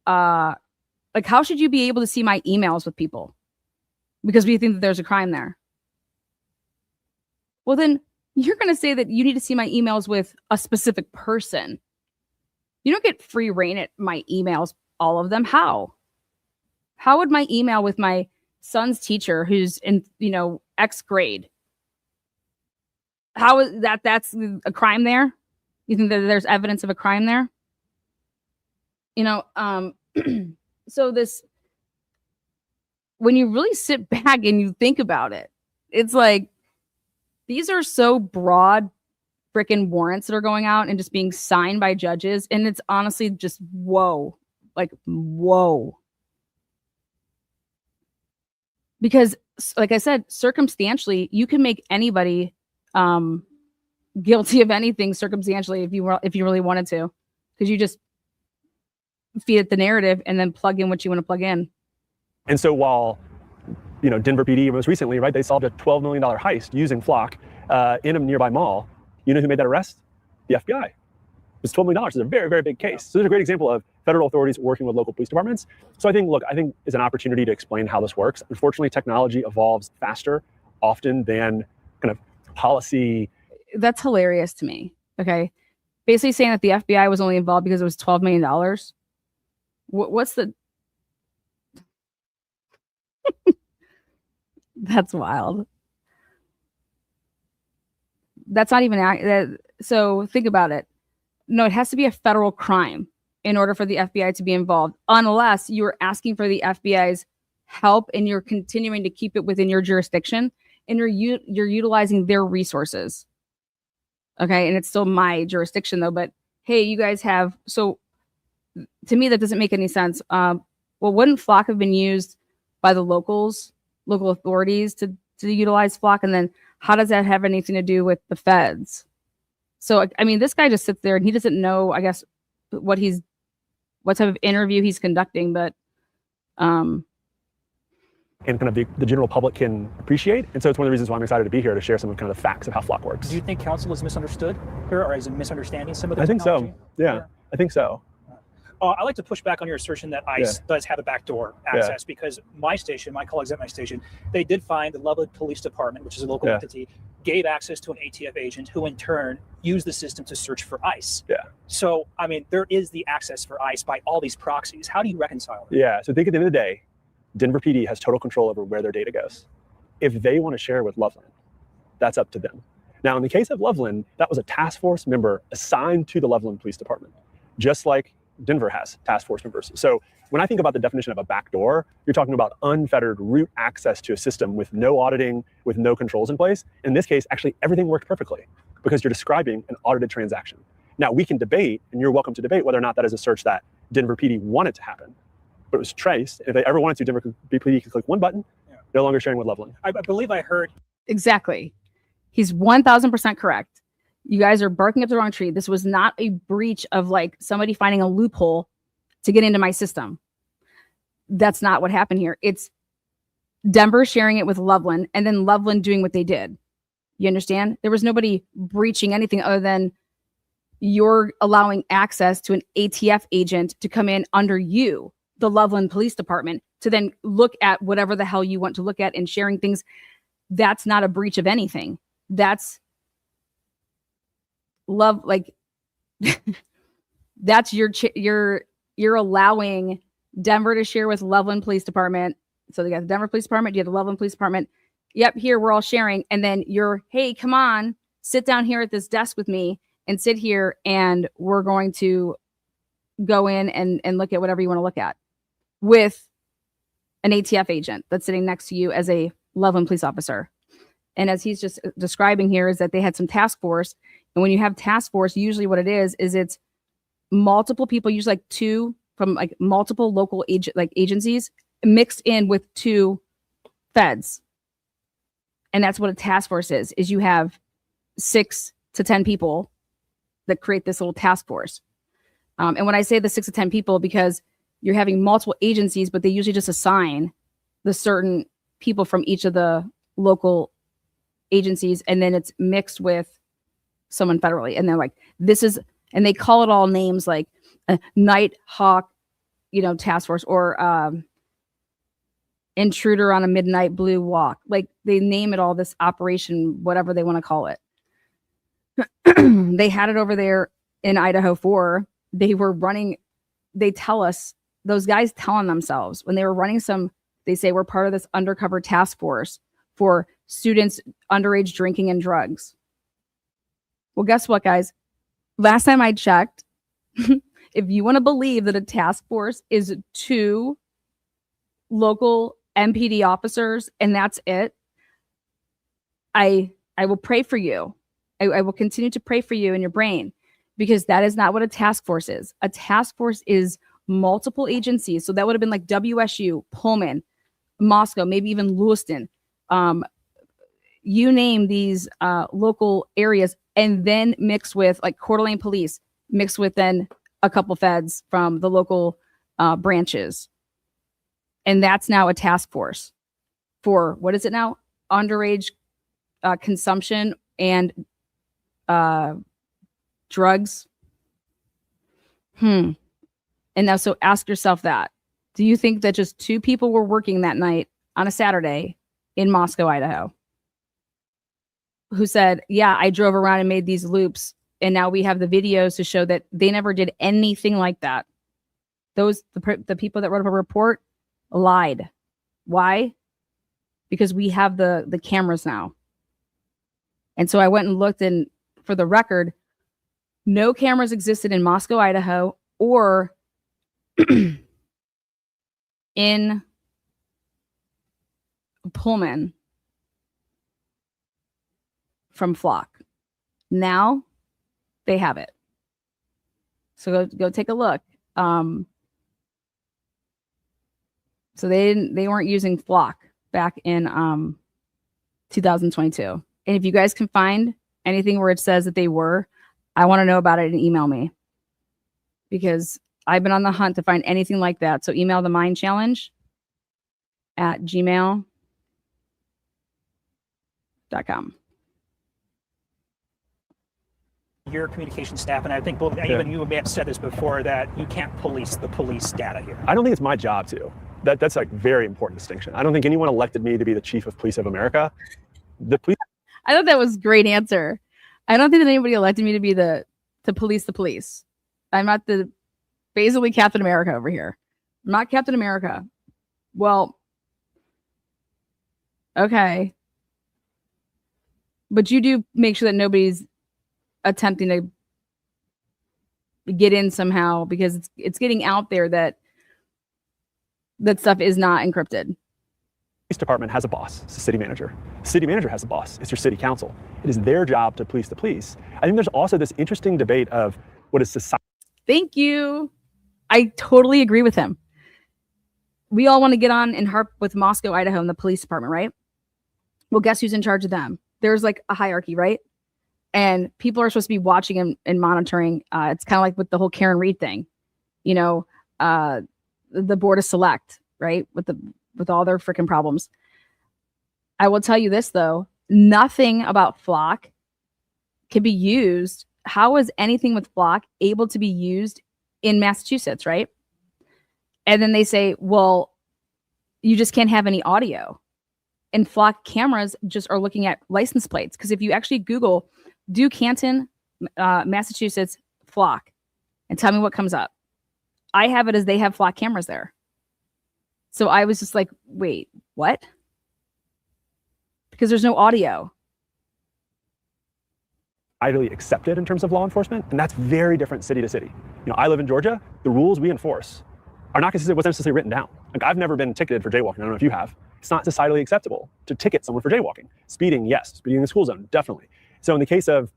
Speaker 1: like, how should you be able to see my emails with people? Because we think that there's a crime there. Well, then you're going to say that you need to see my emails with a specific person. You don't get free reign at my emails, all of them. How? How would my email with my son's teacher who's in, X grade? How is that's a crime there? You think that there's evidence of a crime there? So when you really sit back and you think about it, it's like, these are so broad freaking warrants that are going out and just being signed by judges. And it's honestly just, whoa, like, whoa. Because like I said, circumstantially, you can make anybody guilty of anything circumstantially if you really wanted to, because you just feed it the narrative and then plug in what you want to plug in.
Speaker 9: And so while, Denver PD most recently, right, they solved a $12 million heist using Flock in a nearby mall. You know who made that arrest? The FBI. It was $12 million. It's a very, very big case. So there's a great example of federal authorities working with local police departments. So I think is an opportunity to explain how this works. Unfortunately, technology evolves faster often than kind of policy.
Speaker 1: That's hilarious to me. Okay. Basically saying that the FBI was only involved because it was $12 million. What's the... That's wild. That's not even... So think about it. No, it has to be a federal crime in order for the FBI to be involved, unless you're asking for the FBI's help and you're continuing to keep it within your jurisdiction and you're utilizing their resources. Okay, and it's still my jurisdiction though, but hey, you guys have... So to me, that doesn't make any sense. Well, wouldn't Flock have been used by the local authorities to utilize Flock? And then how does that have anything to do with the feds? So, I mean, this guy just sits there and he doesn't know, I guess, what type of interview he's conducting. But
Speaker 9: and kind of the general public can appreciate. And so it's one of the reasons why I'm excited to be here to share some of kind of the facts of how flock works.
Speaker 8: Do you think council is misunderstood here, or is it misunderstanding some of the
Speaker 9: I think
Speaker 8: technology?
Speaker 9: so. Yeah, I think so.
Speaker 8: I like to push back on your assertion that ICE does have a backdoor access, because my station, my colleagues at my station, they did find the Loveland Police Department, which is a local entity, gave access to an ATF agent who in turn used the system to search for ICE.
Speaker 9: Yeah.
Speaker 8: So, I mean, there is the access for ICE by all these proxies. How do you reconcile it?
Speaker 9: Yeah, so I think at the end of the day, Denver PD has total control over where their data goes. If they want to share with Loveland, that's up to them. Now, in the case of Loveland, that was a task force member assigned to the Loveland Police Department, just like Denver has task force members. So when I think about the definition of a backdoor, you're talking about unfettered root access to a system with no auditing, with no controls in place. In this case, actually, everything worked perfectly because you're describing an audited transaction. Now, we can debate, and you're welcome to debate, whether or not that is a search that Denver PD wanted to happen. But it was traced. If they ever wanted to, Denver PD could click one button, no longer sharing with Loveland.
Speaker 8: I believe I heard.
Speaker 1: Exactly. He's 1000% correct. You guys are barking up the wrong tree. This was not a breach of like somebody finding a loophole to get into my system. That's not what happened here. It's Denver sharing it with Loveland and then Loveland doing what they did. You understand? There was nobody breaching anything other than you're allowing access to an ATF agent to come in under you, the Loveland Police Department, to then look at whatever the hell you want to look at and sharing things. That's not a breach of anything. That's love, like that's you're allowing Denver to share with Loveland Police Department. So they got the Denver Police Department, you have the Loveland Police Department. Yep, here we're all sharing. And then you're, hey, come on, sit down here at this desk with me and sit here and we're going to go in and look at whatever you want to look at with an ATF agent that's sitting next to you as a Loveland police officer. And as he's just describing here is that they had some task force. And when you have task force, usually what it is it's multiple people, usually like two from like multiple local agencies mixed in with two feds. And that's what a task force is you have 6 to 10 people that create this little task force. And when I say the 6 to 10 people, because you're having multiple agencies, but they usually just assign the certain people from each of the local agencies, and then it's mixed with someone federally. And they're like, this is, and they call it all names like a Night Hawk, task force, or intruder on a midnight blue walk. Like they name it all this operation, whatever they want to call it. They had it over there in Idaho 4. They were running, they tell us, those guys telling themselves when they were running they say we're part of this undercover task force for students underage drinking and drugs. Well, guess what, guys? Last time I checked, if you want to believe that a task force is 2 local MPD officers and that's it, I will pray for you. I will continue to pray for you in your brain, because that is not what a task force is. A task force is multiple agencies. So that would have been like WSU, Pullman, Moscow, maybe even Lewiston. You name these local areas, and then mixed with like Coeur d'Alene Police, mixed with then a couple feds from the local branches. And that's now a task force for, what is it now? Underage consumption and drugs. And now, so ask yourself that. Do you think that just 2 people were working that night on a Saturday in Moscow, Idaho, who said, yeah, I drove around and made these loops, and now we have the videos to show that they never did anything like that? The people that wrote up a report lied. Why? Because we have the cameras now. And so I went and looked, and for the record, no cameras existed in Moscow, Idaho, or in Pullman from Flock. Now they have it. So go take a look. So they weren't using Flock back in 2022. And if you guys can find anything where it says that they were, I want to know about it and email me, because I've been on the hunt to find anything like that. So email the Mind Challenge gmail.com.
Speaker 8: Your communication staff, and I think both, even you may have said this before, that you can't police the police data here.
Speaker 9: I don't think it's my job to. That's like very important distinction. I don't think anyone elected me to be the chief of police of America. The police.
Speaker 1: I thought that was a great answer. I don't think that anybody elected me to be to police the police. I'm not basically Captain America over here. I'm not Captain America. Well, okay. But you do make sure that nobody's attempting to get in somehow, because it's getting out there that stuff is not encrypted.
Speaker 9: Police department has a boss. It's the city manager. City manager has a boss. It's your city council. It is their job to police the police. I think there's also this interesting debate of what is society.
Speaker 1: Thank you. I totally agree with him. We all want to get on and harp with Moscow, Idaho, and the police department, right? Well, guess who's in charge of them? There's like a hierarchy, right? And people are supposed to be watching and monitoring. It's kind of like with the whole Karen Reed thing, the board of select, right? With all their freaking problems. I will tell you this though, nothing about Flock can be used. How is anything with Flock able to be used in Massachusetts, right? And then they say, well, you just can't have any audio. And Flock cameras just are looking at license plates. Because if you actually Google Duke Canton, Massachusetts, Flock, and tell me what comes up. I have it as they have Flock cameras there. So I was just like, wait, what? Because there's no audio.
Speaker 9: Widely accepted in terms of law enforcement, and that's very different city to city. I live in Georgia. The rules we enforce are not consistent with what's necessarily written down. Like, I've never been ticketed for jaywalking. I don't know if you have. It's not societally acceptable to ticket someone for jaywalking. Speeding, yes. Speeding in the school zone, definitely. So in the case of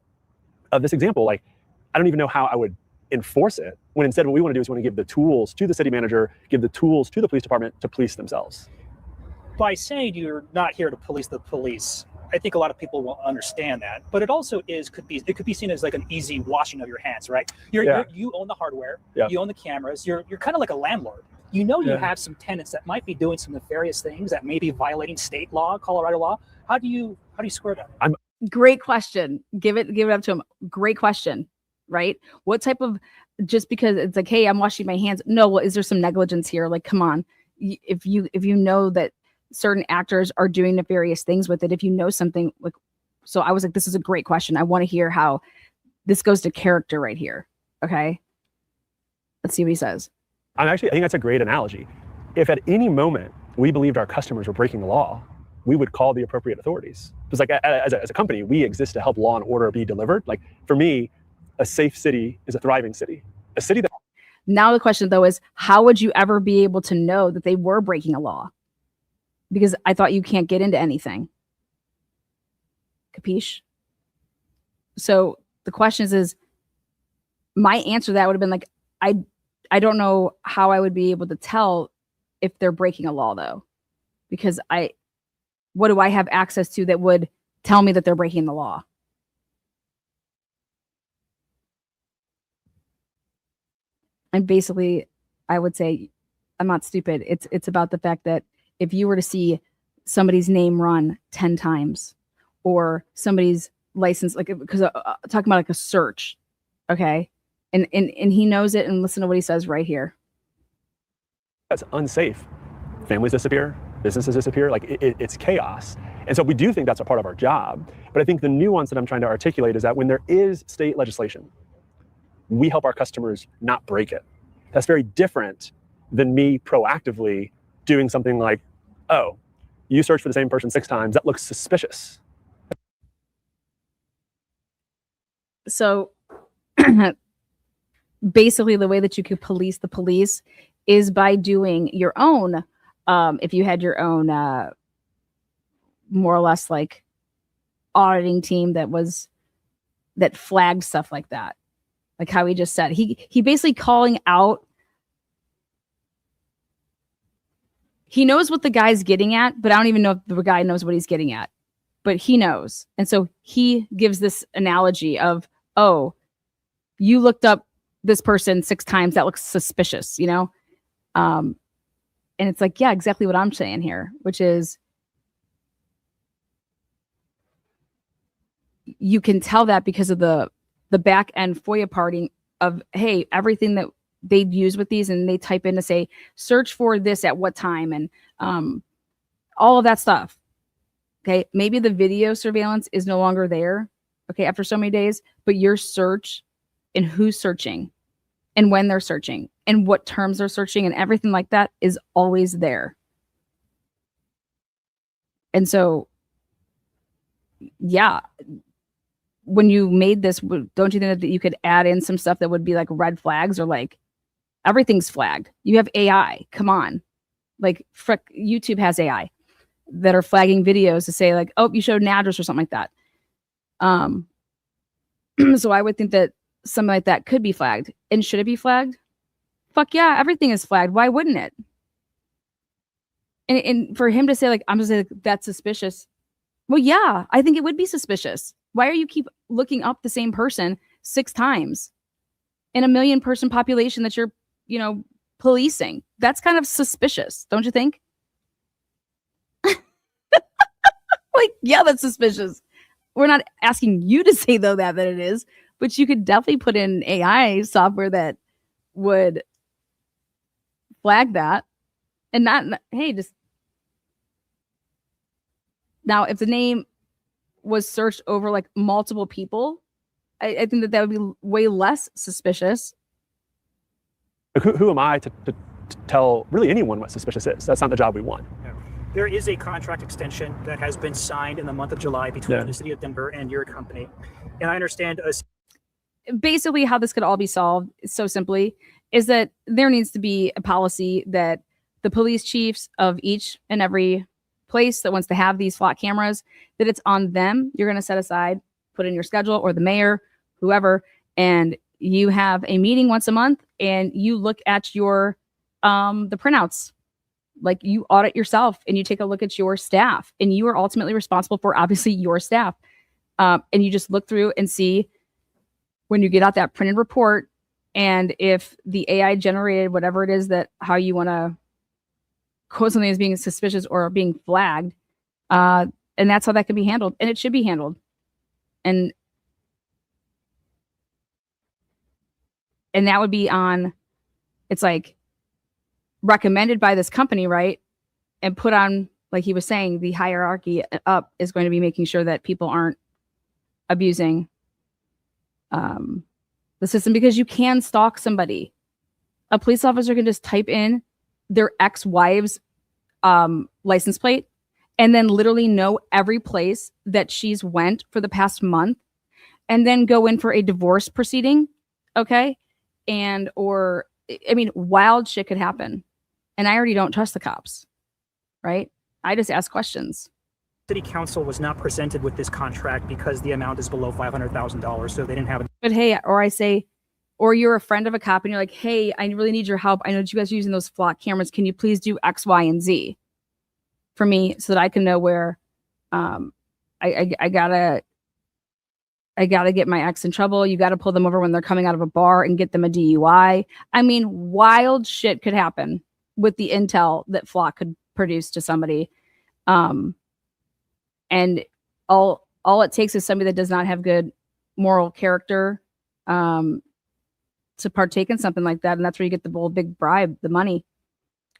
Speaker 9: this example, like, I don't even know how I would enforce it, when instead what we want to do is we want to give the tools to the city manager, give the tools to the police department to police themselves.
Speaker 8: By saying you're not here to police the police, I think a lot of people will understand that. But it also could be seen as like an easy washing of your hands, right? You own the hardware, you own the cameras, you're kind of like a landlord. You have some tenants that might be doing some nefarious things that may be violating state law, Colorado law. How do you square that?
Speaker 1: Great question. Give it up to him. Great question, right? What type of, just because it's like, hey, I'm washing my hands. No, well, is there some negligence here? Like, come on. If you know that certain actors are doing nefarious things with it, if you know something, like, so I was like, this is a great question. I want to hear how this goes to character right here. Okay. Let's see what he says.
Speaker 9: I think that's a great analogy. If at any moment we believed our customers were breaking the law, we would call the appropriate authorities. Because like as a company, we exist to help law and order be delivered. Like, for me, a safe city is a thriving city. A city that.
Speaker 1: Now the question though is, how would you ever be able to know that they were breaking a law? Because I thought you can't get into anything. Capiche? So the question is my answer to that would have been like, I don't know how I would be able to tell if they're breaking a law though. Because what do I have access to that would tell me that they're breaking the law? And basically, I would say, I'm not stupid. It's about the fact that if you were to see somebody's name run 10 times or somebody's license, like, because talking about like a search, okay? And he knows it, and listen to what he says right here.
Speaker 9: That's unsafe. Families disappear, businesses disappear, like it's chaos. And so we do think that's a part of our job. But I think the nuance that I'm trying to articulate is that when there is state legislation, we help our customers not break it. That's very different than me proactively doing something like, oh, you searched for the same person 6 times, that looks suspicious.
Speaker 1: So basically the way that you could police the police is by doing your own, if you had your own more or less like auditing team that flagged stuff like that. Like how he just said, he basically calling out. He knows what the guy's getting at, but I don't even know if the guy knows what he's getting at, but he knows. And so he gives this analogy of, oh, you looked up this person 6 times. That looks suspicious, And it's like, yeah, exactly what I'm saying here, which is you can tell that because of the back end FOIA parting of, hey, everything that they'd use with these, and they type in to say, search for this at what time, and all of that stuff. Okay, maybe the video surveillance is no longer there, okay, after so many days, but your search and who's searching and when they're searching and what terms they're searching and everything like that is always there. And so, yeah, when you made this, don't you think that you could add in some stuff that would be like red flags, or like everything's flagged? You have AI. Come on. Like, frick, YouTube has AI that are flagging videos to say like, oh, you showed an address or something like that. So I would think that something like that could be flagged. And should it be flagged? Fuck yeah, everything is flagged. Why wouldn't it? And for him to say like, I'm just like, that's suspicious. Well, yeah, I think it would be suspicious. Why are you keep looking up the same person 6 times in a 1 million person population that you're, policing? That's kind of suspicious, don't you think? Like, yeah, that's suspicious. We're not asking you to say though that it is, but you could definitely put in AI software that would flag that, and not, hey, just now if the name was searched over like multiple people, I think that would be way less suspicious.
Speaker 9: Who am I to tell really anyone what suspicious is? That's not the job we want.
Speaker 8: Yeah. There is a contract extension that has been signed in the month of July between the city of Denver and your company. And I understand
Speaker 1: basically how this could all be solved so simply is that there needs to be a policy that the police chiefs of each and every place that wants to have these flock cameras, that it's on them. You're going to set aside, put in your schedule, or the mayor, whoever, and you have a meeting once a month and you look at your the printouts. Like, you audit yourself and you take a look at your staff, and you are ultimately responsible for obviously your staff. And you just look through and see when you get out that printed report, and if the AI generated whatever it is that how you want to code something as being suspicious or being flagged, and that's how that can be handled, and it should be handled. And that would be on, it's like recommended by this company, right? And put on, like he was saying, the hierarchy up is going to be making sure that people aren't abusing the system, because you can stalk somebody. A police officer can just type in their ex-wife's license plate and then literally know every place that she's went for the past month, and then go in for a divorce proceeding. Okay. And, or, I mean, wild shit could happen. And I already don't trust the cops, right? I just ask questions.
Speaker 8: City Council was not presented with this contract because the amount is below $500,000, so they didn't have it.
Speaker 1: But hey, or I say, or you're a friend of a cop and you're like, hey, I really need your help. I know that you guys are using those flock cameras. Can you please do X, Y, and Z for me so that I can know where I gotta get my ex in trouble. You got to pull them over when they're coming out of a bar and get them a DUI. I mean, wild shit could happen with the intel that Flock could produce to somebody. And all it takes is somebody that does not have good moral character to partake in something like that. And that's where you get the old big bribe, the money.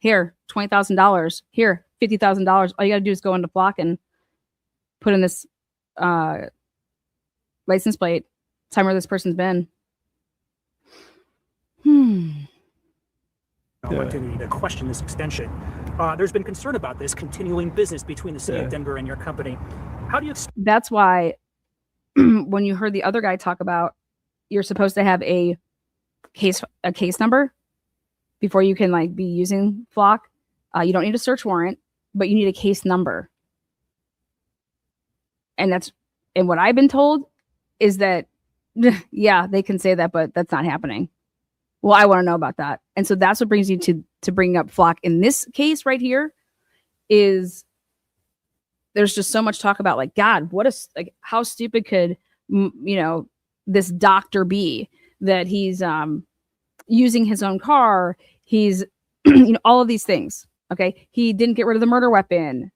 Speaker 1: Here, $20,000. Here, $50,000. All you got to do is go into Flock and put in this license plate, time where this person's been.
Speaker 8: Opportunity to question this extension. There's been concern about this continuing business between the city of Denver and your company. How do you?
Speaker 1: That's why when you heard the other guy talk about, you're supposed to have a case number before you can like be using Flock. You don't need a search warrant, but you need a case number. And what I've been told is that, yeah, they can say that, but that's not happening. Well, I want to know about that. And so that's what brings you to bring up Flock. In this case right here is there's just so much talk about like, God, how stupid could, this doctor be that he's using his own car. He's, all of these things. Okay. He didn't get rid of the murder weapon.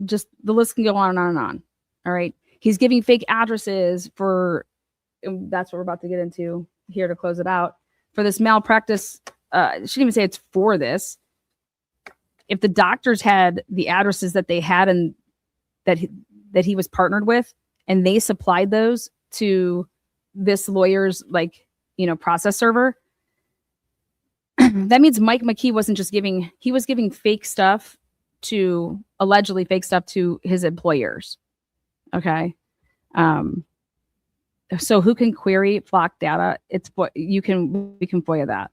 Speaker 1: Just the list can go on and on and on. All right. He's giving fake addresses for, and that's what we're about to get into here to close it out, for this malpractice. I shouldn't even say it's for this. If the doctors had the addresses that they had and that he was partnered with, and they supplied those to this lawyer's process server, that means Mike McKee wasn't just giving, he was giving allegedly fake stuff to his employers. Okay. So who can query Flock data? We can FOIA that.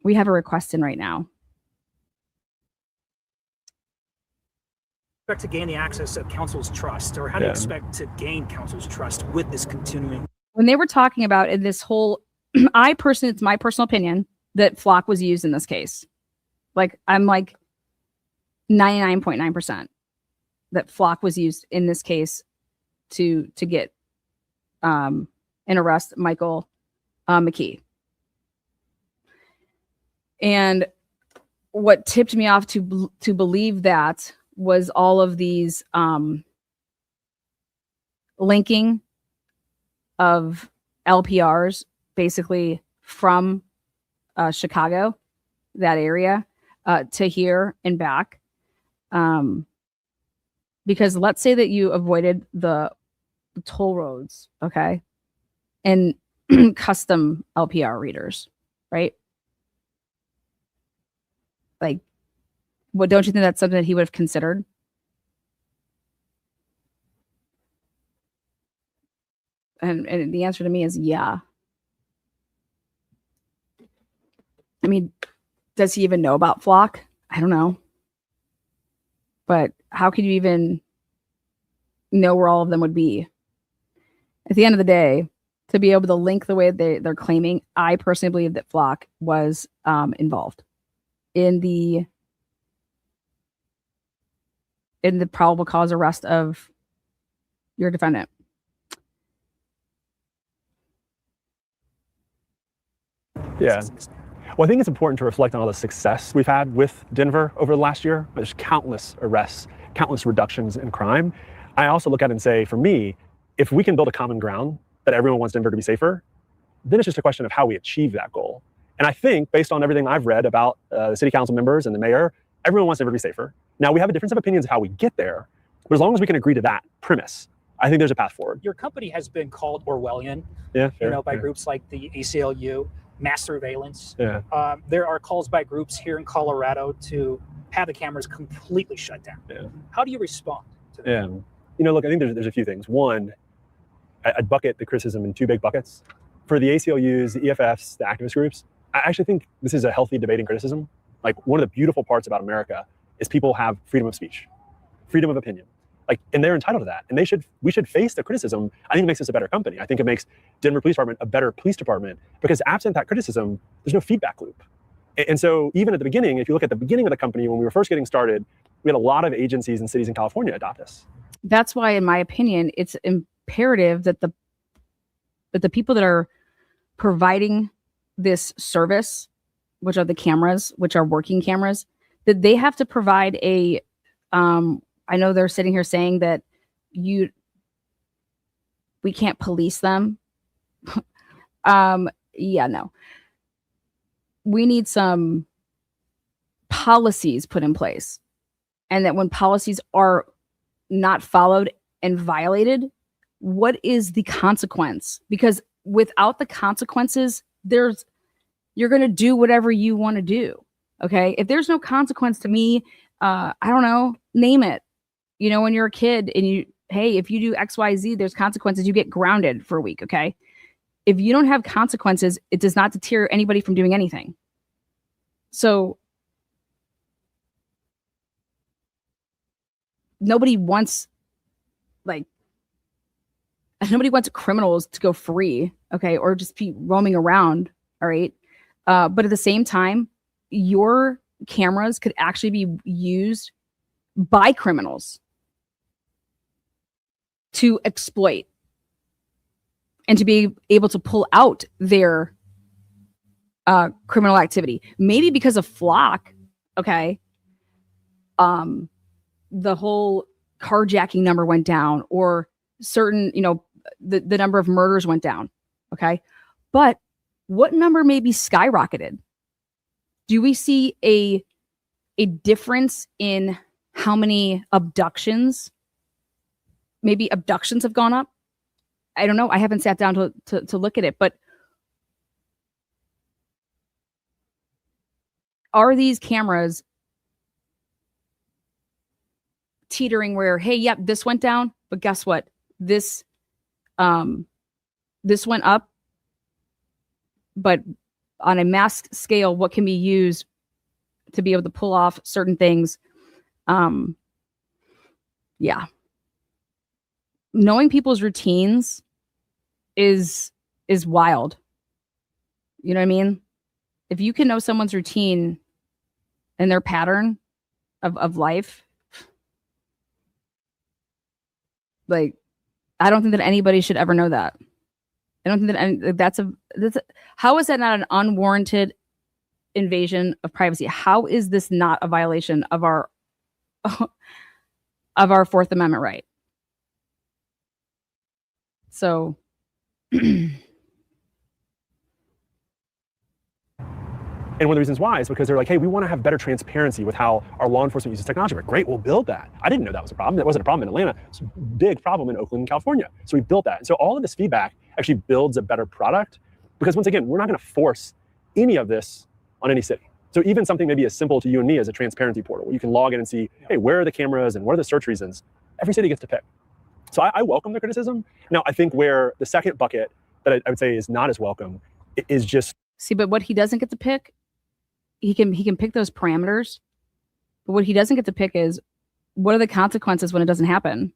Speaker 1: We have a request in right now.
Speaker 8: Expect to gain the access of counsel's trust, or how do you expect to gain counsel's trust with this continuing?
Speaker 1: When they were talking about in this whole, it's my personal opinion that Flock was used in this case. I'm 99.9% that Flock was used in this case to get and arrest Michael McKee. And what tipped me off to believe that was all of these linking of LPRs basically from Chicago, that area, to here and back. Because let's say that you avoided the toll roads, okay, and custom LPR readers, right? What, don't you think that's something that he would have considered? And the answer to me is yeah. I mean, does he even know about Flock? I don't know. But how could you even know where all of them would be? At the end of the day, to be able to link the way they're claiming, I personally believe that Flock was involved in the probable cause arrest of your defendant.
Speaker 9: Yeah. Well, I think it's important to reflect on all the success we've had with Denver over the last year. There's countless arrests, countless reductions in crime. I also look at it and say, for me, if we can build a common ground that everyone wants Denver to be safer, then it's just a question of how we achieve that goal. And I think, based on everything I've read about the city council members and the mayor, everyone wants Denver to be safer. Now, we have a difference of opinions of how we get there, but as long as we can agree to that premise, I think there's a path forward.
Speaker 8: Your company has been called Orwellian, by groups like the ACLU, mass surveillance.
Speaker 9: Yeah.
Speaker 8: There are calls by groups here in Colorado to have the cameras completely shut down.
Speaker 9: Yeah.
Speaker 8: How do you respond to that?
Speaker 9: Yeah. Look, I think there's a few things. One, I'd bucket the criticism in two big buckets. For the ACLUs, the EFFs, the activist groups, I actually think this is a healthy debating criticism. One of the beautiful parts about America is people have freedom of speech, freedom of opinion. And they're entitled to that. And we should face the criticism. I think it makes us a better company. I think it makes Denver Police Department a better police department, because absent that criticism, there's no feedback loop. And so even at the beginning, if you look at the beginning of the company, when we were first getting started, we had a lot of agencies and cities in California adopt us.
Speaker 1: That's why, in my opinion, it's imperative that the people that are providing this service, which are the cameras, which are working cameras, that they have to provide a, I know they're sitting here saying that we can't police them. Yeah, no. We need some policies put in place. And that when policies are not followed and violated, what is the consequence? Because without the consequences, you're going to do whatever you want to do. Okay. If there's no consequence to me, I don't know, name it. When you're a kid and if you do X, Y, Z, there's consequences. You get grounded for a week. Okay. If you don't have consequences, it does not deter anybody from doing anything. So nobody wants criminals to go free. Okay. Or just be roaming around. All right. But at the same time, your cameras could actually be used by criminals to exploit and to be able to pull out their criminal activity. Maybe because of Flock, okay, the whole carjacking number went down, or certain, the number of murders went down, okay? But what number may be skyrocketed? Do we see a difference in how many abductions? Maybe abductions have gone up. I don't know. I haven't sat down to look at it, but are these cameras teetering where, hey, yep, this went down, but guess what? This went up, but on a mass scale, what can be used to be able to pull off certain things? Yeah. Knowing people's routines is wild. You know what I mean? If you can know someone's routine and their pattern of life, like, I don't think that anybody should ever know that. I don't think that that's how is that not an unwarranted invasion of privacy? How is this not a violation of our Fourth Amendment right? So
Speaker 9: And one of the reasons why is because they're like, hey, we want to have better transparency with how our law enforcement uses technology. We're great, we'll build that. I didn't know that was a problem. That wasn't a problem in Atlanta. It's a big problem in Oakland, California. So we built that. And so all of this feedback actually builds a better product, because once again, we're not going to force any of this on any city. So even something maybe as simple to you and me as a transparency portal, where you can log in and see, hey, where are the cameras and what are the search reasons? Every city gets to pick. So I welcome the criticism. Now, I think where the second bucket that I would say is not as welcome is just...
Speaker 1: See, but what he doesn't get to pick, he can pick those parameters, but what he doesn't get to pick is, what are the consequences when it doesn't happen?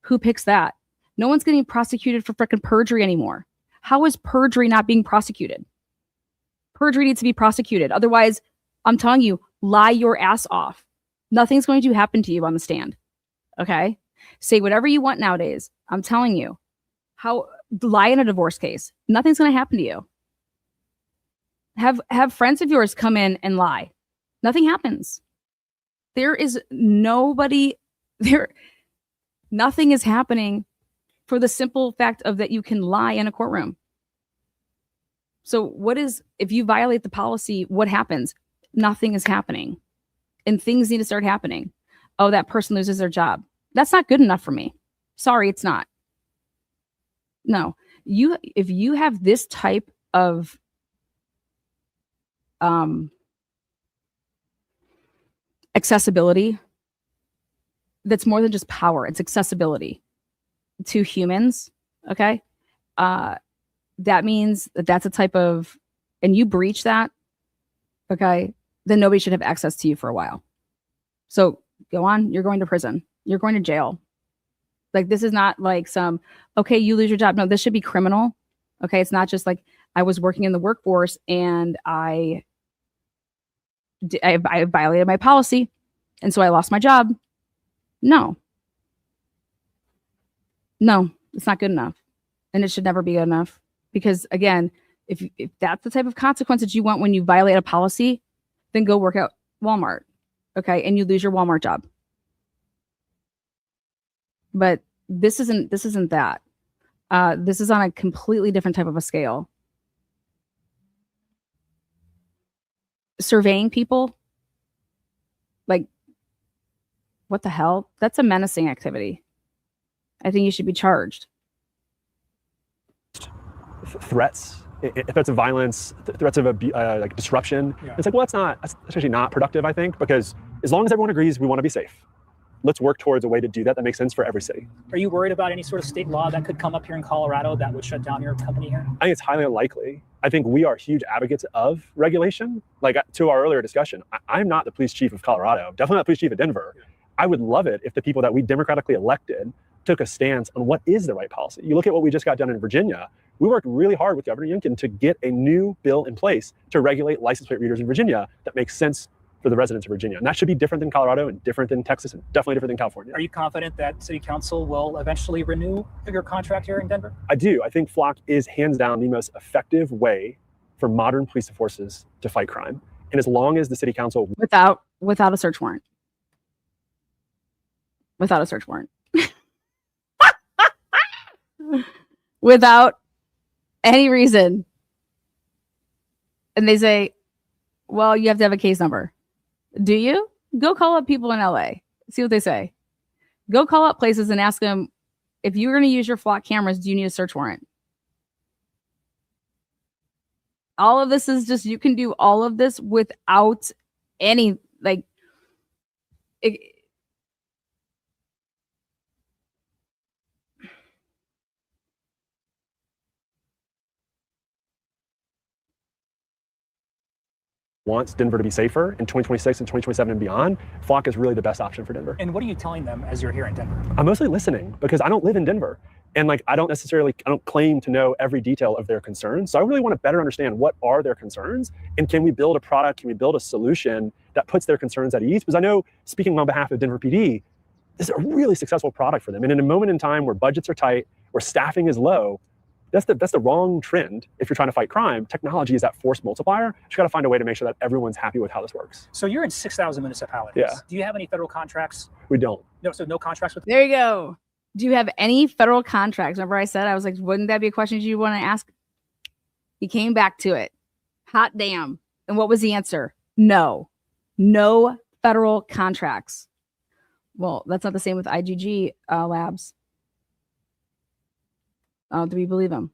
Speaker 1: Who picks that? No one's getting prosecuted for frickin' perjury anymore. How is perjury not being prosecuted? Perjury needs to be prosecuted. Otherwise, I'm telling you, lie your ass off. Nothing's going to happen to you on the stand. Okay? Say whatever you want nowadays. I'm telling you. Lie in a divorce case. Nothing's going to happen to you. Have friends of yours come in and lie. Nothing happens. There is nobody there. Nothing is happening for the simple fact of that you can lie in a courtroom. So if you violate the policy, what happens? Nothing is happening. And things need to start happening. Oh, that person loses their job. That's not good enough for me. Sorry, it's not. No. If you have this type of accessibility, that's more than just power. It's accessibility to humans. Okay. That means that's a type of, and you breach that. Okay. Then nobody should have access to you for a while. So go on. You're going to prison. You're going to jail. Like, this is not like okay, you lose your job. No, this should be criminal. Okay. It's not just like, I was working in the workforce and I violated my policy, and so I lost my job. No, it's not good enough, and it should never be good enough. Because again, if that's the type of consequences you want when you violate a policy, then go work at Walmart, okay, and you lose your Walmart job. But this isn't that. This is on a completely different type of a scale. Surveying people, like, what the hell? That's a menacing activity. I think you should be charged.
Speaker 9: Threats, threats of violence, threats of like disruption. Yeah. It's like, well, that's actually not productive, I think, because as long as everyone agrees we want to be safe, let's work towards a way to do that makes sense for every city.
Speaker 8: Are you worried about any sort of state law that could come up here in Colorado that would shut down your company here?
Speaker 9: I think it's highly unlikely. I think we are huge advocates of regulation. Like, to our earlier discussion, I'm not the police chief of Colorado, definitely not the police chief of Denver. Yeah. I would love it if the people that we democratically elected took a stance on what is the right policy. You look at what we just got done in Virginia. We worked really hard with Governor Youngkin to get a new bill in place to regulate license plate readers in Virginia that makes sense for the residents of Virginia. And that should be different than Colorado and different than Texas and definitely different than California.
Speaker 8: Are you confident that City Council will eventually renew your contract here in Denver?
Speaker 9: I do. I think Flock is hands down the most effective way for modern police forces to fight crime. And as long as the city council
Speaker 1: without a search warrant. Without a search warrant. Without any reason. And they say, well, you have to have a case number. Do you? Go call up people in LA. See what they say. Go call up places and ask them, if you're going to use your flock cameras, do you need a search warrant? All of this is just, you can do all of this without any, like,
Speaker 9: wants Denver to be safer in 2026 and 2027 and beyond, Flock is really the best option for Denver.
Speaker 8: And what are you telling them as you're here in Denver?
Speaker 9: I'm mostly listening because I don't live in Denver. And like, I don't claim to know every detail of their concerns. So I really want to better understand what are their concerns and can we build a product, can we build a solution that puts their concerns at ease? Because I know, speaking on behalf of Denver PD, this is a really successful product for them. And in a moment in time where budgets are tight, where staffing is low, that's the wrong trend. If you're trying to fight crime, technology is that force multiplier. You got to find a way to make sure that everyone's happy with how this works.
Speaker 8: So you're in 6,000 municipalities.
Speaker 9: Yeah.
Speaker 8: Do you have any federal contracts?
Speaker 9: We don't.
Speaker 8: No, so no contracts with.
Speaker 1: There you go. Do you have any federal contracts? Remember I said, I was like, wouldn't that be a question you want to ask? He came back to it. Hot damn. And what was the answer? No. No federal contracts. Well, that's not the same with IGG labs. Do we believe him?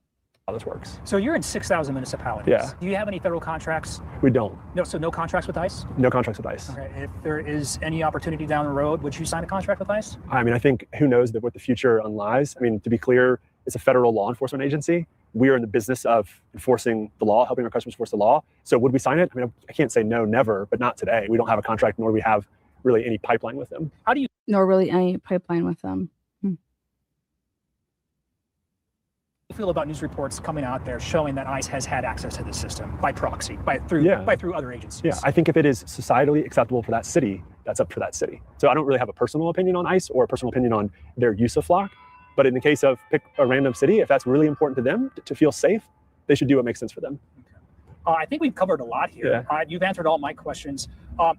Speaker 9: How this works.
Speaker 8: So you're in 6,000 municipalities.
Speaker 9: Yeah.
Speaker 8: Do you have any federal contracts?
Speaker 9: We don't.
Speaker 8: No, so no contracts with ICE?
Speaker 9: No contracts with ICE.
Speaker 8: Okay. If there is any opportunity down the road, would you sign a contract with ICE?
Speaker 9: I mean, I think who knows what the future unlies. I mean, to be clear, it's a federal law enforcement agency. We are in the business of enforcing the law, helping our customers enforce the law. So would we sign it? I mean, I can't say no, never, but not today. We don't have a contract, nor do we have really any pipeline with them.
Speaker 8: How do you?
Speaker 1: Nor really any pipeline with them.
Speaker 8: Feel about news reports coming out there showing that ICE has had access to the system by proxy, through other agencies?
Speaker 9: Yeah, I think if it is societally acceptable for that city, that's up for that city. So I don't really have a personal opinion on ICE or a personal opinion on their use of Flock. But in the case of pick a random city, if that's really important to them to feel safe, they should do what makes sense for them.
Speaker 8: I think we've covered a lot here.
Speaker 9: Yeah.
Speaker 8: You've answered all my questions.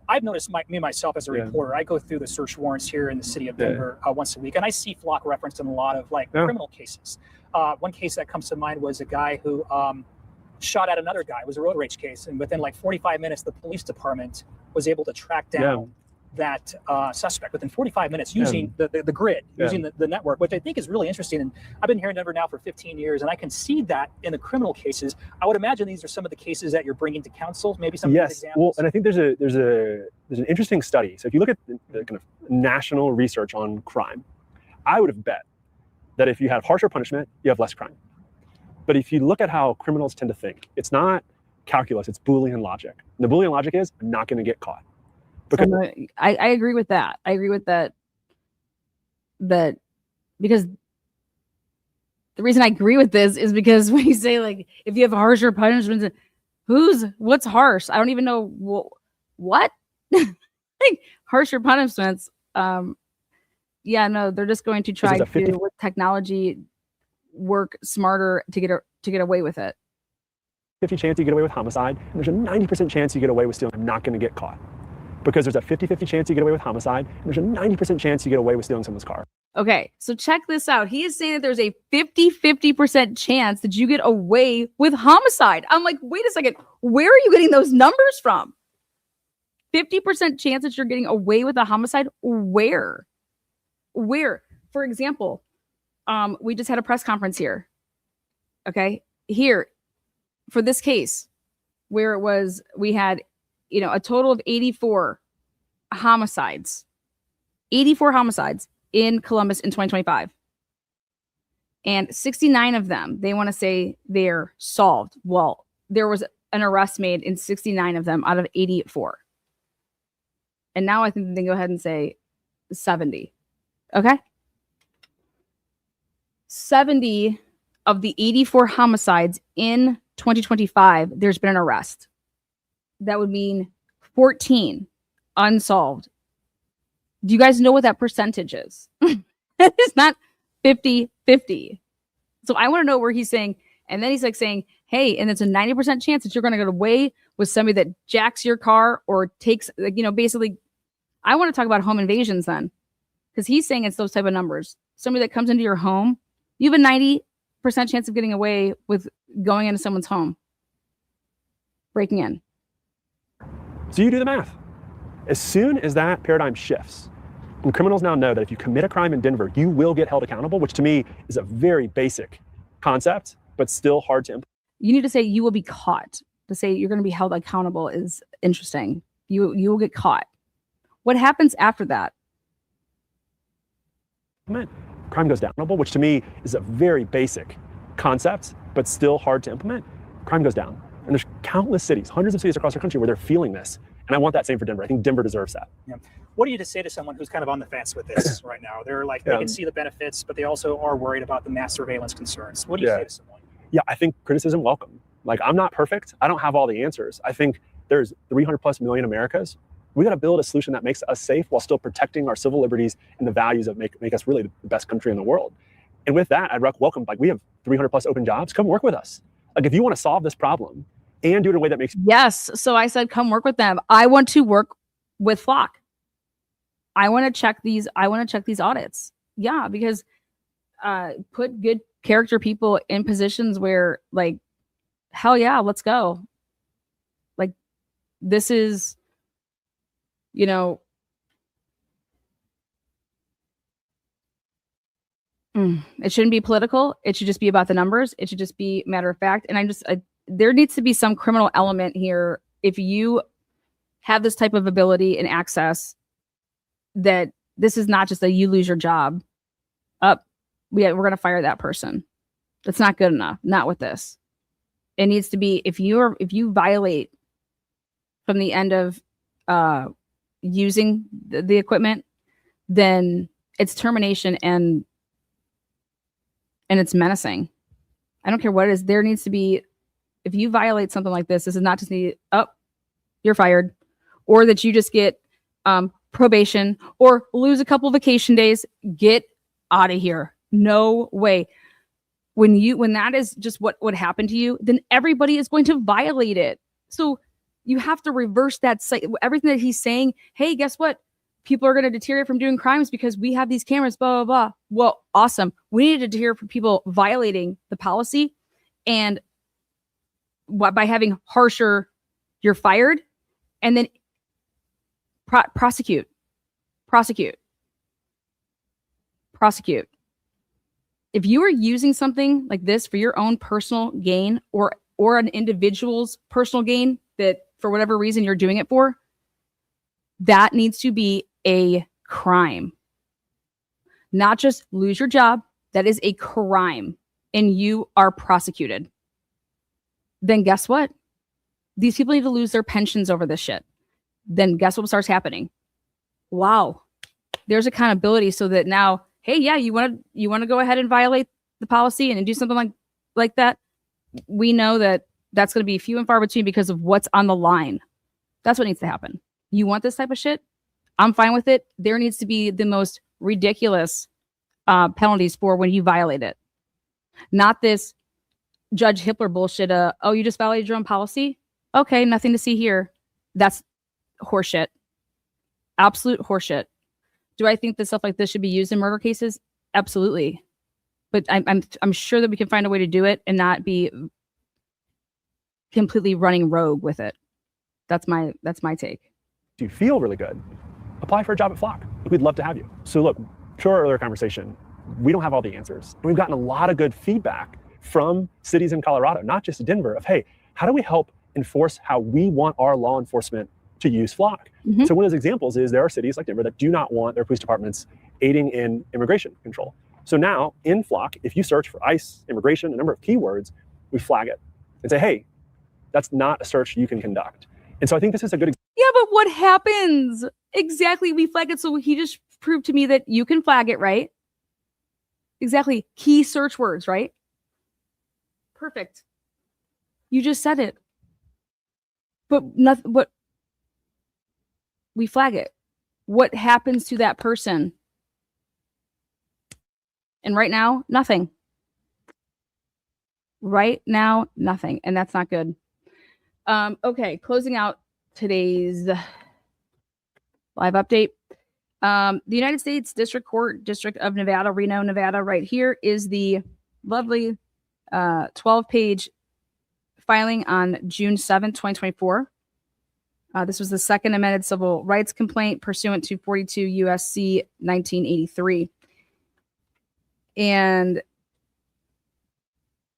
Speaker 8: I've noticed myself as a reporter, I go through the search warrants here in the city of Denver once a week, and I see Flock referenced in a lot of criminal cases. One case that comes to mind was a guy who shot at another guy. It was a road rage case, and within 45 minutes, the police department was able to track down that suspect within 45 minutes using the grid, using the network, which I think is really interesting. And I've been here in Denver now for 15 years, and I can see that in the criminal cases. I would imagine these are some of the cases that you're bringing to council, maybe some of these examples.
Speaker 9: Well, and I think there's an interesting study. So if you look at the kind of national research on crime, I would have bet that if you have harsher punishment, you have less crime. But if you look at how criminals tend to think, it's not calculus, it's Boolean logic. And the Boolean logic is, I'm not going to get caught.
Speaker 1: Because I agree with that. I agree with that. Because the reason I agree with this is because when you say if you have harsher punishments, what's harsh? I don't even know what harsher punishments. Yeah, no, they're just going to try to with technology work smarter to get away with it.
Speaker 9: 50 chance you get away with homicide, and there's a 90% chance you get away with stealing. I'm not going to get caught. Because there's a 50-50 chance you get away with homicide, and there's a 90% chance you get away with stealing someone's car.
Speaker 1: Okay, so check this out. He is saying that there's a 50% chance that you get away with homicide. I'm like, wait a second, where are you getting those numbers from? 50% chance that you're getting away with a homicide? Where? For example, we just had a press conference here. Okay, here for this case, where it was, we had a total of 84 homicides. 84 homicides in Columbus in 2025. And 69 of them, they want to say they're solved. Well, there was an arrest made in 69 of them out of 84. And now I think they go ahead and say 70. Okay? 70 of the 84 homicides in 2025, there's been an arrest. That would mean 14 unsolved. Do you guys know what that percentage is? It's not 50-50. So I want to know where he's saying, and then he's saying, Hey, and it's a 90% chance that you're going to get away with somebody that jacks your car or takes, basically, I want to talk about home invasions then, because he's saying it's those type of numbers. Somebody that comes into your home, you have a 90% chance of getting away with going into someone's home, breaking in.
Speaker 9: So you do the math. As soon as that paradigm shifts, and criminals now know that if you commit a crime in Denver, you will get held accountable, which to me is a very basic concept, but still hard to implement.
Speaker 1: You need to say you will be caught. To say you're going to be held accountable is interesting. You will get caught. What happens after that?
Speaker 9: Crime goes down, which to me is a very basic concept, but still hard to implement. Crime goes down. And there's countless cities, hundreds of cities across our country where they're feeling this. And I want that same for Denver. I think Denver deserves that.
Speaker 8: Yeah. What do you just say to someone who's kind of on the fence with this right now? They're like, they can see the benefits, but they also are worried about the mass surveillance concerns. What do you say to someone?
Speaker 9: Yeah, I think criticism welcome. Like, I'm not perfect. I don't have all the answers. I think there's 300 plus million Americas. We got to build a solution that makes us safe while still protecting our civil liberties and the values that make us really the best country in the world. And with that, I'd welcome, like, we have 300 plus open jobs. Come work with us. Like, if you want to solve this problem and do it in a way that makes.
Speaker 1: Yes. So I said, come work with them. I want to work with Flock. I want to check these audits. Yeah, because put good character people in positions where, like, hell yeah, let's go. Like, this is, it shouldn't be political. It should just be about the numbers. It should just be matter of fact. And there needs to be some criminal element here. If you have this type of ability and access, that this is not just a you lose your job. We're going to fire that person. That's not good enough. Not with this. It needs to be, if you violate from the end of using the equipment, then it's termination and it's menacing. I don't care what it is. There needs to be, if you violate something like this is not just you're fired, or that you just get probation or lose a couple vacation days. Get out of here. No way. When that is just what would happen to you, then everybody is going to violate it. So you have to reverse that. Everything that he's saying, hey, guess what? People are going to deteriorate from doing crimes because we have these cameras, blah, blah, blah. Well, awesome. We need to deter from people violating the policy. And by having harsher, you're fired, and then prosecute. If you are using something like this for your own personal gain or an individual's personal gain that for whatever reason you're doing it for, that needs to be a crime. Not just lose your job. That is a crime, and you are prosecuted. Then guess what? These people need to lose their pensions over this shit. Then guess what starts happening? Wow. There's accountability so that now, hey, yeah, you want to go ahead and violate the policy and do something like that. We know that that's going to be few and far between because of what's on the line. That's what needs to happen. You want this type of shit? I'm fine with it. There needs to be the most ridiculous penalties for when you violate it. Not this Judge Hitler bullshit. You just violated your own policy? Okay, nothing to see here. That's horseshit. Absolute horseshit. Do I think that stuff like this should be used in murder cases? Absolutely. But I'm sure that we can find a way to do it and not be completely running rogue with it. That's my take.
Speaker 9: Do you feel really good? Apply for a job at Flock. We'd love to have you. So look, to our earlier conversation, we don't have all the answers. We've gotten a lot of good feedback from cities in Colorado, not just Denver, of, hey, how do we help enforce how we want our law enforcement to use Flock? Mm-hmm. So one of those examples is there are cities like Denver that do not want their police departments aiding in immigration control. So now in Flock, if you search for ICE, immigration, a number of keywords, we flag it and say, hey, that's not a search you can conduct. And so I think this is a good example.
Speaker 1: Yeah, but what happens? Exactly, we flag it. So he just proved to me that you can flag it, right? Exactly. Key search words, right? Perfect. You just said it. But nothing. What? We flag it. What happens to that person? And right now, nothing. Right now, nothing. And that's not good. Okay, closing out today's live update. The United States District Court, District of Nevada, Reno, Nevada, right here is the lovely 12-page filing on June 7th, 2024. This was the second amended civil rights complaint pursuant to 42 USC 1983. And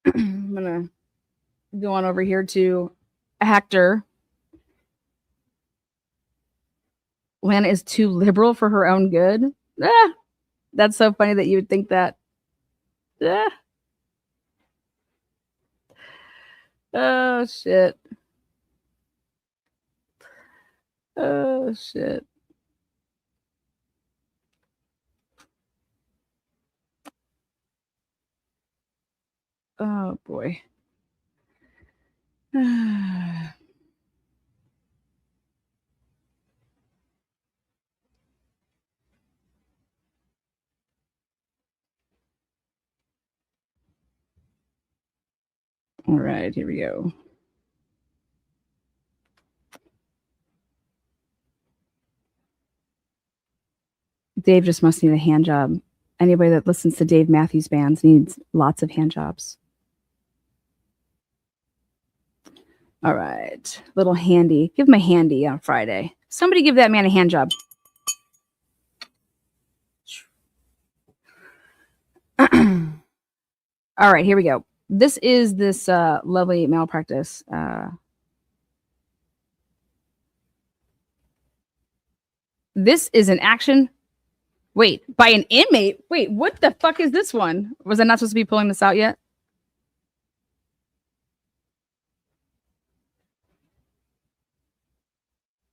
Speaker 1: I'm going to go on over here to Hector. Lana is too liberal for her own good. Ah, that's so funny that you would think that. Ah. Oh, shit. Oh, shit. Oh, boy. All right, here we go. Dave just must need a hand job. Anybody that listens to Dave Matthews Bands needs lots of hand jobs. All right, little handy. Give him a handy on Friday. Somebody give that man a hand job. All right, here we go. This is this lovely malpractice. This is an action. Wait, by an inmate? Wait, what the fuck is this one? Was I not supposed to be pulling this out yet?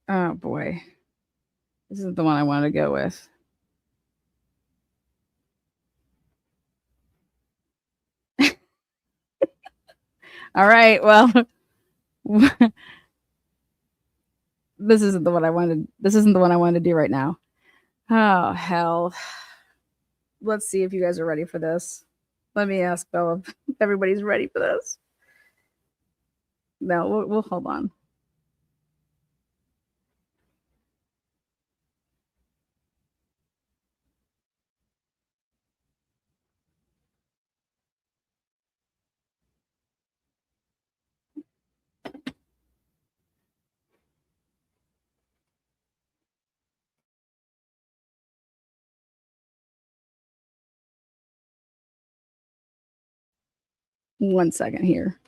Speaker 1: Oh, boy. This isn't the one I wanted to go with. All right, well, this isn't the one I wanted. This isn't the one I wanted to do right now. Oh, hell. Let's see if you guys are ready for this. Let me ask Bella if everybody's ready for this. No, we'll hold on. One second here.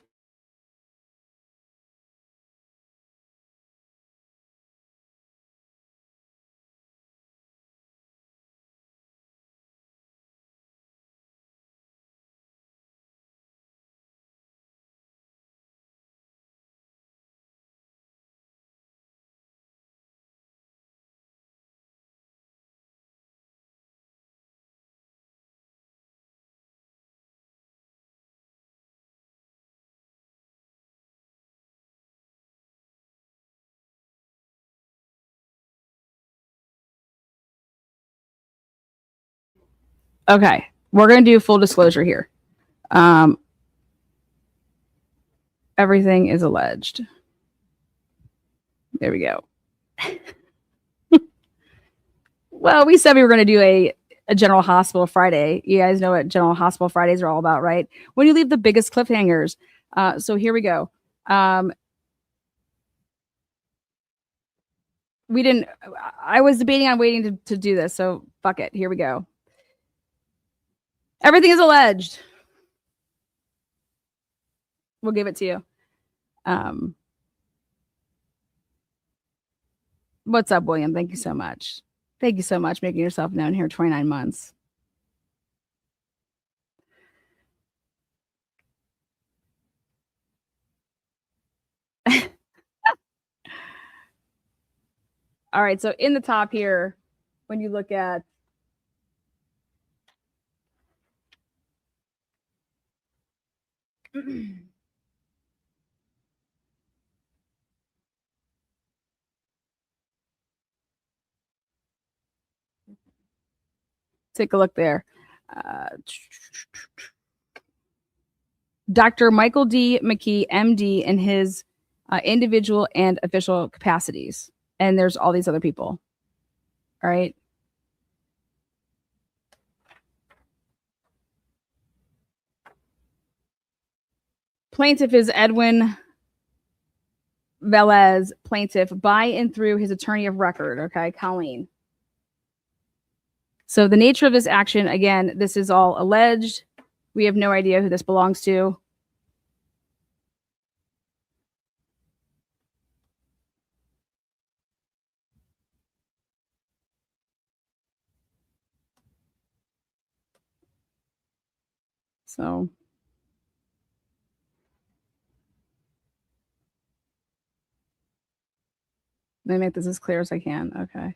Speaker 1: Okay, we're going to do full disclosure here. Everything is alleged. There we go. Well, we said we were going to do a General Hospital Friday. You guys know what General Hospital Fridays are all about, right? When you leave the biggest cliffhangers. So here we go. I was debating on waiting to do this, so fuck it. Here we go. Everything is alleged. We'll give it to you. What's up, William? Thank you so much. Thank you so much making yourself known here 29 months. All right, so in the top here, when you look at take a look there. Dr. Michael D. McKee, MD, in his individual and official capacities. And there's all these other people. All right. Plaintiff is Edwin Velez, plaintiff, by and through his attorney of record, okay, Colleen. So the nature of this action, again, this is all alleged. We have no idea who this belongs to. So let me make this as clear as I can. Okay.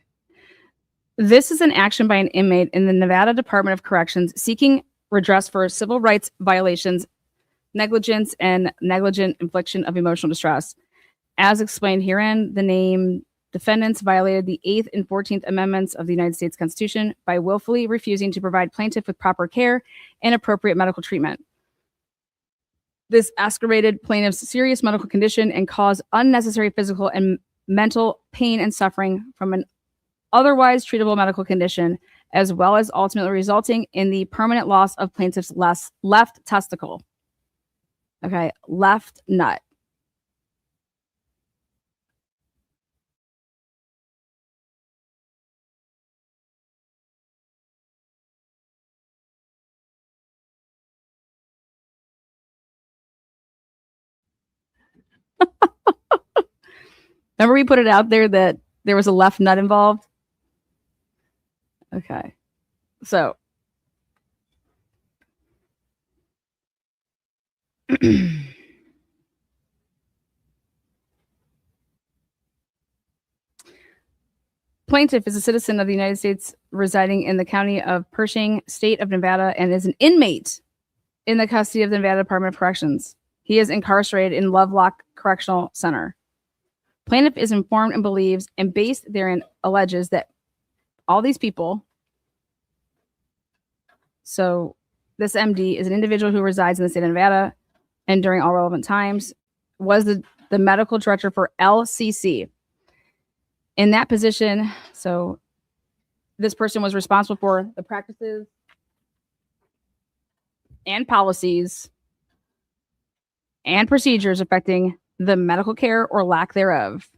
Speaker 1: This is an action by an inmate in the Nevada Department of Corrections seeking redress for civil rights violations, negligence, and negligent infliction of emotional distress. As explained herein, the named defendants violated the 8th and 14th Amendments of the United States Constitution by willfully refusing to provide plaintiff with proper care and appropriate medical treatment. This exacerbated plaintiff's serious medical condition and caused unnecessary physical and mental pain and suffering from an otherwise treatable medical condition, as well as ultimately resulting in the permanent loss of plaintiff's left testicle. Okay, left nut. Remember we put it out there that there was a left nut involved? Okay. So plaintiff is a citizen of the United States residing in the county of Pershing, state of Nevada, and is an inmate in the custody of the Nevada Department of Corrections. He is incarcerated in Lovelock Correctional Center. Plaintiff is informed and believes and based therein alleges that all these people, so this MD is an individual who resides in the state of Nevada and during all relevant times was the medical director for LCC. In that position, so this person was responsible for the practices and policies and procedures affecting the medical care or lack thereof.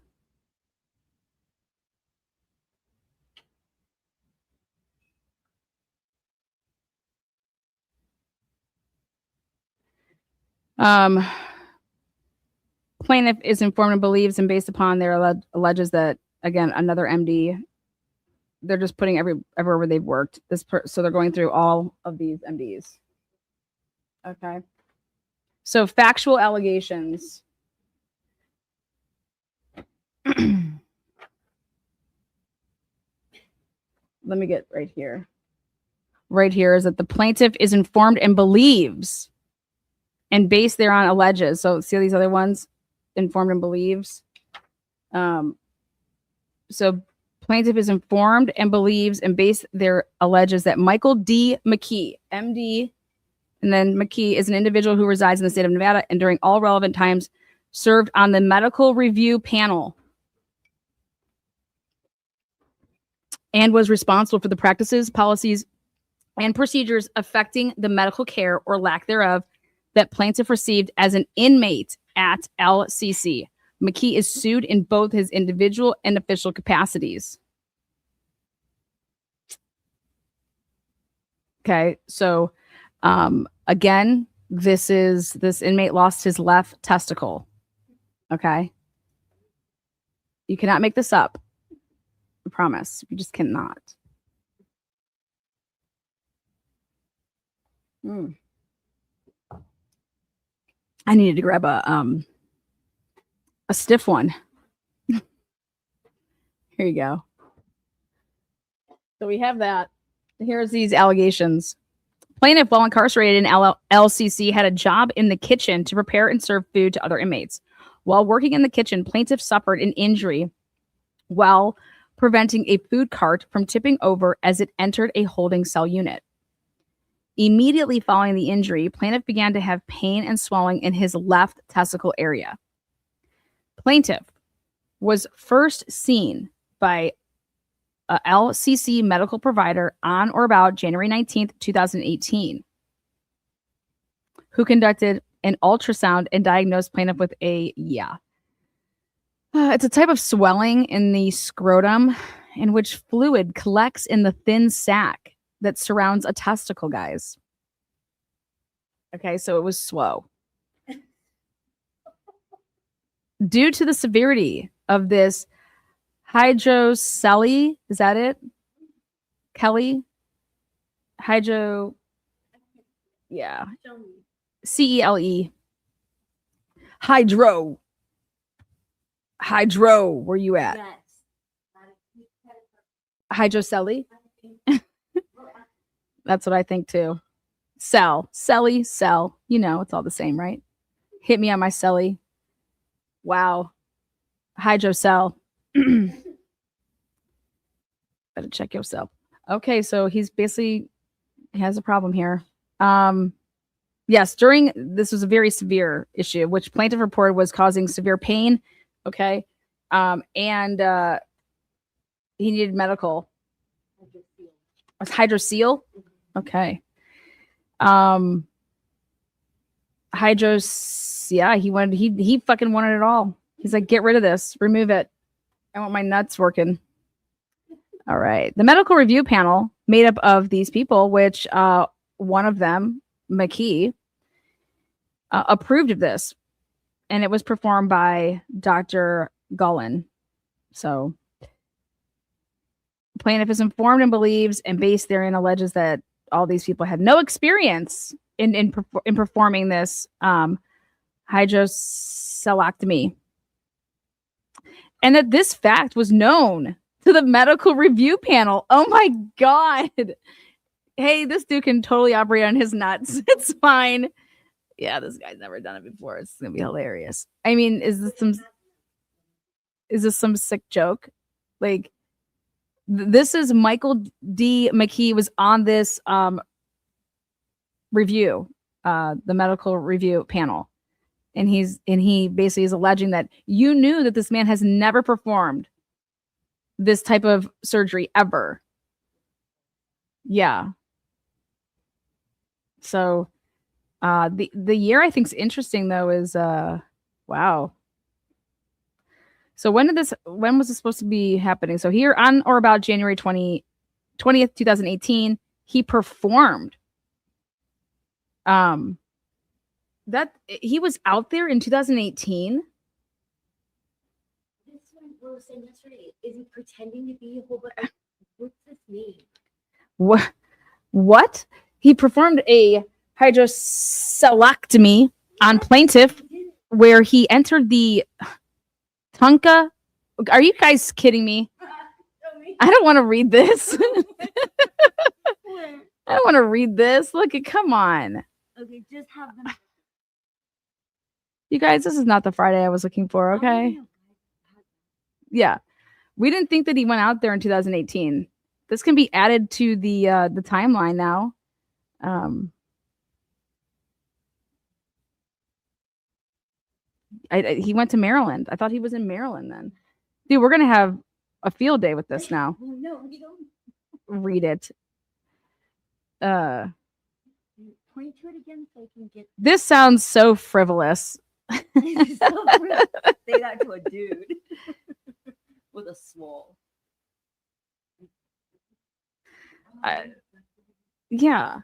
Speaker 1: Plaintiff is informed and believes and based upon their alleges that, again, another MD, they're just putting everywhere where they've worked. So they're going through all of these MDs. Okay. So factual allegations. Let me get right here. Right here is that the plaintiff is informed and believes and based thereon alleges. So see these other ones? Informed and believes. So plaintiff is informed and believes and based their alleges that Michael D. McKee, MD, and then McKee is an individual who resides in the state of Nevada and during all relevant times served on the medical review panel and was responsible for the practices, policies, and procedures affecting the medical care or lack thereof that plaintiff received as an inmate at LCC. McKee is sued in both his individual and official capacities. Okay, so again, this inmate lost his left testicle. Okay, you cannot make this up. I promise, you just cannot. I needed to grab a stiff one. Here you go. So we have that. Here's these allegations. Plaintiff, while incarcerated in LCC, had a job in the kitchen to prepare and serve food to other inmates. While working in the kitchen, plaintiff suffered an injury while preventing a food cart from tipping over as it entered a holding cell unit. Immediately following the injury, plaintiff began to have pain and swelling in his left testicle area. Plaintiff was first seen by a LCC medical provider on or about January 19th, 2018, who conducted an ultrasound and diagnosed plaintiff with it's a type of swelling in the scrotum in which fluid collects in the thin sac that surrounds a testicle, guys. Okay, so it was slow. Due to the severity of this hydrocele, is that it? Kelly? Hydro, yeah. CELE. Hydro, where you at? Hydrocele? That's what I think too. Cell. You know, it's all the same, right? Hit me on my celly. Wow. Hydrocele. Better check yourself. Okay, so he has a problem here. Yes, this was a very severe issue, which plaintiff reported was causing severe pain. Okay. And he needed medical. Hydrocele? Okay. He fucking wanted it all. He's like, get rid of this, remove it. I want my nuts working. All right. The medical review panel made up of these people, which one of them, McKee, approved of this, and it was performed by Dr. Gullin. So plaintiff is informed and believes, and based therein alleges that all these people had no experience in performing this hydrocelectomy, and that this fact was known to the medical review panel. Oh my God. Hey, this dude can totally operate on his nuts. It's fine. Yeah, this guy's never done it before. It's gonna be hilarious. I mean, is this some sick joke? Like, this is Michael D. McKee was on this review, the medical review panel, and he basically is alleging that you knew that this man has never performed this type of surgery ever. Yeah. So the year I think is interesting though is wow. So when was this supposed to be happening? So here on or about January 20th, 2018, he performed. That he was out there in 2018.
Speaker 10: That's what we were saying yesterday. Is he pretending to be a whole bunch? What's this mean?
Speaker 1: What? He performed a hydrocelectomy on plaintiff where he entered the Tunka. Are you guys kidding me? I don't want to read this. I don't want to read this. Look, come on.
Speaker 10: Okay, just have them.
Speaker 1: You guys, this is not the Friday I was looking for, okay? Yeah. We didn't think that he went out there in 2018. This can be added to the timeline now. He went to Maryland. I thought he was in Maryland then. Dude, we're going to have a field day with this now.
Speaker 10: No, you don't.
Speaker 1: Read it.
Speaker 10: Point to it again so I can get.
Speaker 1: This sounds so frivolous.
Speaker 10: Say that to a dude with a swole.
Speaker 1: Yeah.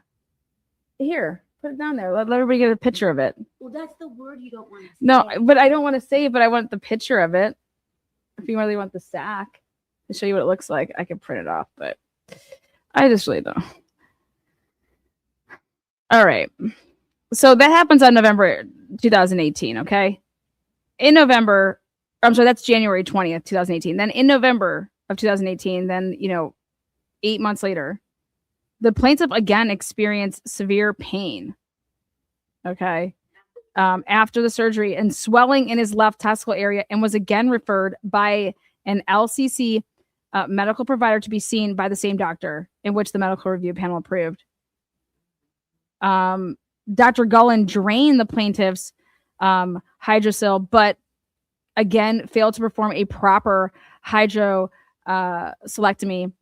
Speaker 1: Here, put it down there. Let everybody get a picture of it.
Speaker 10: Well, that's the word you don't want to say.
Speaker 1: No, but I don't want to say it, but I want the picture of it. If you really want the sack to show you what it looks like, I can print it off, but I just really don't. All right. So that happens on November 2018, okay? In November, I'm sorry, that's January 20th, 2018. Then in November of 2018, then, 8 months later, the plaintiff again experienced severe pain, okay, after the surgery and swelling in his left testicle area, and was again referred by an LCC medical provider to be seen by the same doctor, in which the medical review panel approved. Dr. Gullen drained the plaintiff's hydrocele, but again failed to perform a proper hydrocolectomy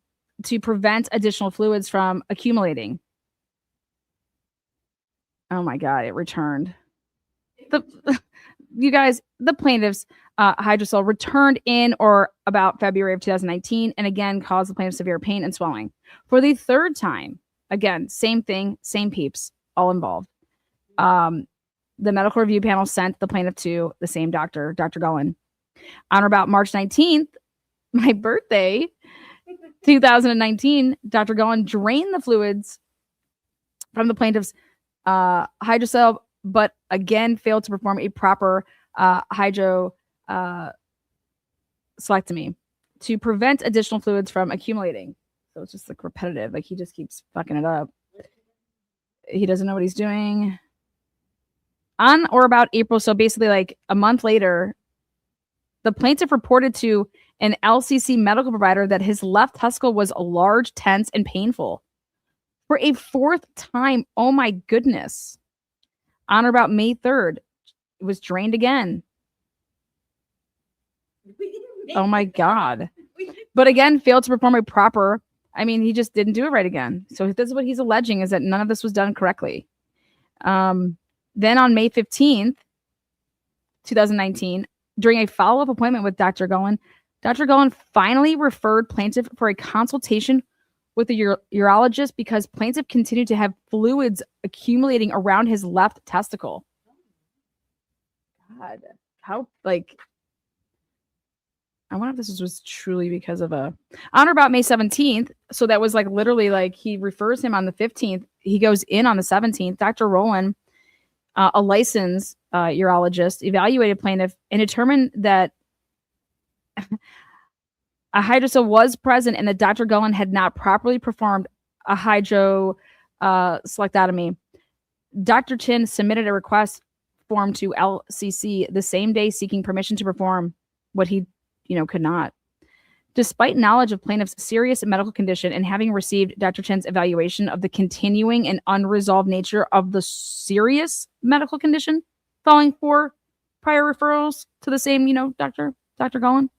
Speaker 1: to prevent additional fluids from accumulating. Oh my God, it returned. You guys, the plaintiff's hydrocele returned in or about February of 2019 and again caused the plaintiff severe pain and swelling. For the third time, again, same thing, same peeps, all involved. The medical review panel sent the plaintiff to the same doctor, Dr. Gullen. On or about March 19th, my birthday, 2019, Dr. Gullen drained the fluids from the plaintiff's hydrocele, but again failed to perform a proper hydrocolectomy to prevent additional fluids from accumulating. So it's just like repetitive. Like he just keeps fucking it up. He doesn't know what he's doing. On or about April, so basically like a month later, the plaintiff reported to an LCC medical provider that his left testicle was large, tense, and painful. For a fourth time, oh my goodness. On or about May 3rd, it was drained again. Oh my God. But again, failed to perform a proper, he just didn't do it right again. So this is what he's alleging, is that none of this was done correctly. Then on May 15th, 2019, during a follow-up appointment with Dr. Gullen finally referred plaintiff for a consultation with a urologist because plaintiff continued to have fluids accumulating around his left testicle. God, how, I wonder if this was truly because of on or about May 17th. So that was literally he refers him on the 15th. He goes in on the 17th. Dr. Rowland, a licensed urologist, evaluated plaintiff and determined that a hydrocele was present and that Dr. Gullen had not properly performed a hydrocolectomy. Dr. Chin submitted a request form to LCC the same day seeking permission to perform what he, could not. Despite knowledge of plaintiff's serious medical condition and having received Dr. Chin's evaluation of the continuing and unresolved nature of the serious medical condition following 4 prior referrals to the same, Dr. Gullen,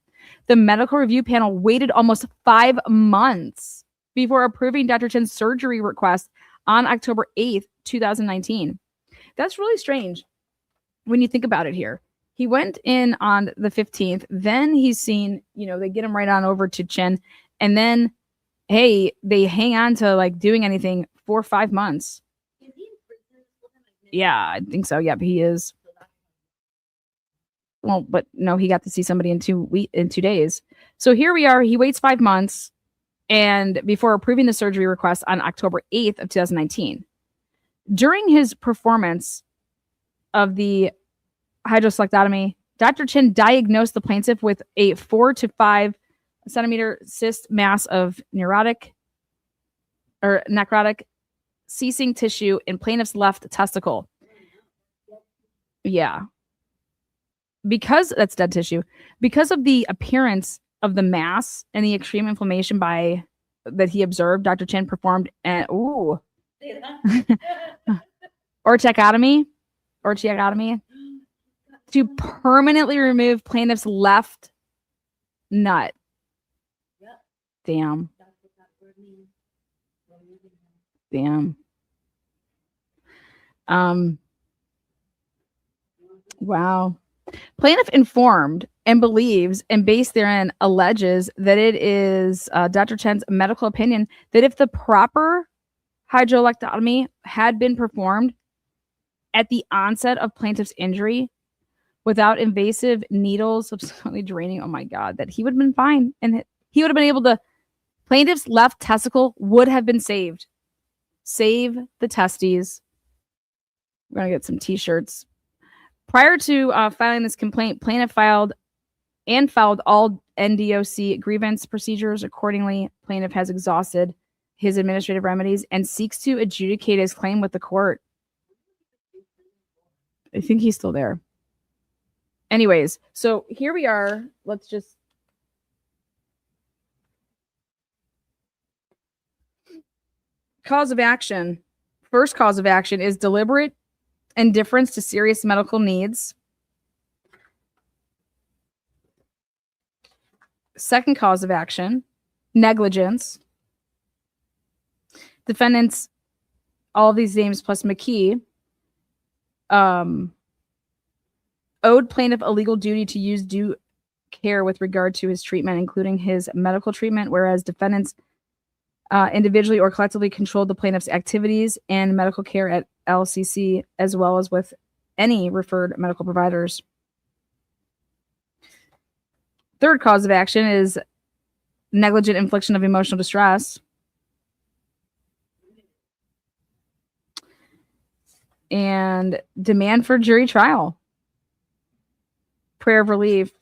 Speaker 1: the medical review panel waited almost 5 months before approving Dr. Chin's surgery request on October 8th, 2019. That's really strange when you think about it here. He went in on the 15th. Then he's seen, they get him right on over to Chin. And then, hey, they hang on to doing anything for 5 months. Yeah, I think so. Yep, he is. Well, but no, he got to see somebody in 2 days. So here we are. He waits 5 months and before approving the surgery request on October 8th of 2019. During his performance of the hydrocolectomy, Dr. Chin diagnosed the plaintiff with a 4 to 5 centimeter cyst mass of necrotic ceasing tissue in plaintiff's left testicle. Yeah. Because that's dead tissue. Because of the appearance of the mass and the extreme inflammation that he observed, Dr. Chin performed an orchiectomy to permanently remove plaintiff's left nut. Damn. Wow. Plaintiff informed and believes and based therein alleges that it is Dr. Chen's medical opinion that if the proper hydrocolectomy had been performed at the onset of plaintiff's injury without invasive needles subsequently draining, oh my God, that he would have been fine. And he would have been able to, plaintiff's left testicle would have been saved. Save the testes. We're going to get some t-shirts. Prior to filing this complaint, plaintiff filed all NDOC grievance procedures. Accordingly, plaintiff has exhausted his administrative remedies and seeks to adjudicate his claim with the court. I think he's still there. Anyways, so here we are. Let's just cause of action First cause of action is deliberate indifference to serious medical needs. Second cause of action, negligence. Defendants, all of these names plus McKee, owed plaintiff a legal duty to use due care with regard to his treatment, including his medical treatment, whereas defendants individually or collectively controlled the plaintiff's activities and medical care at LCC, as well as with any referred medical providers. Third cause of action is negligent infliction of emotional distress. And demand for jury trial. Prayer of relief.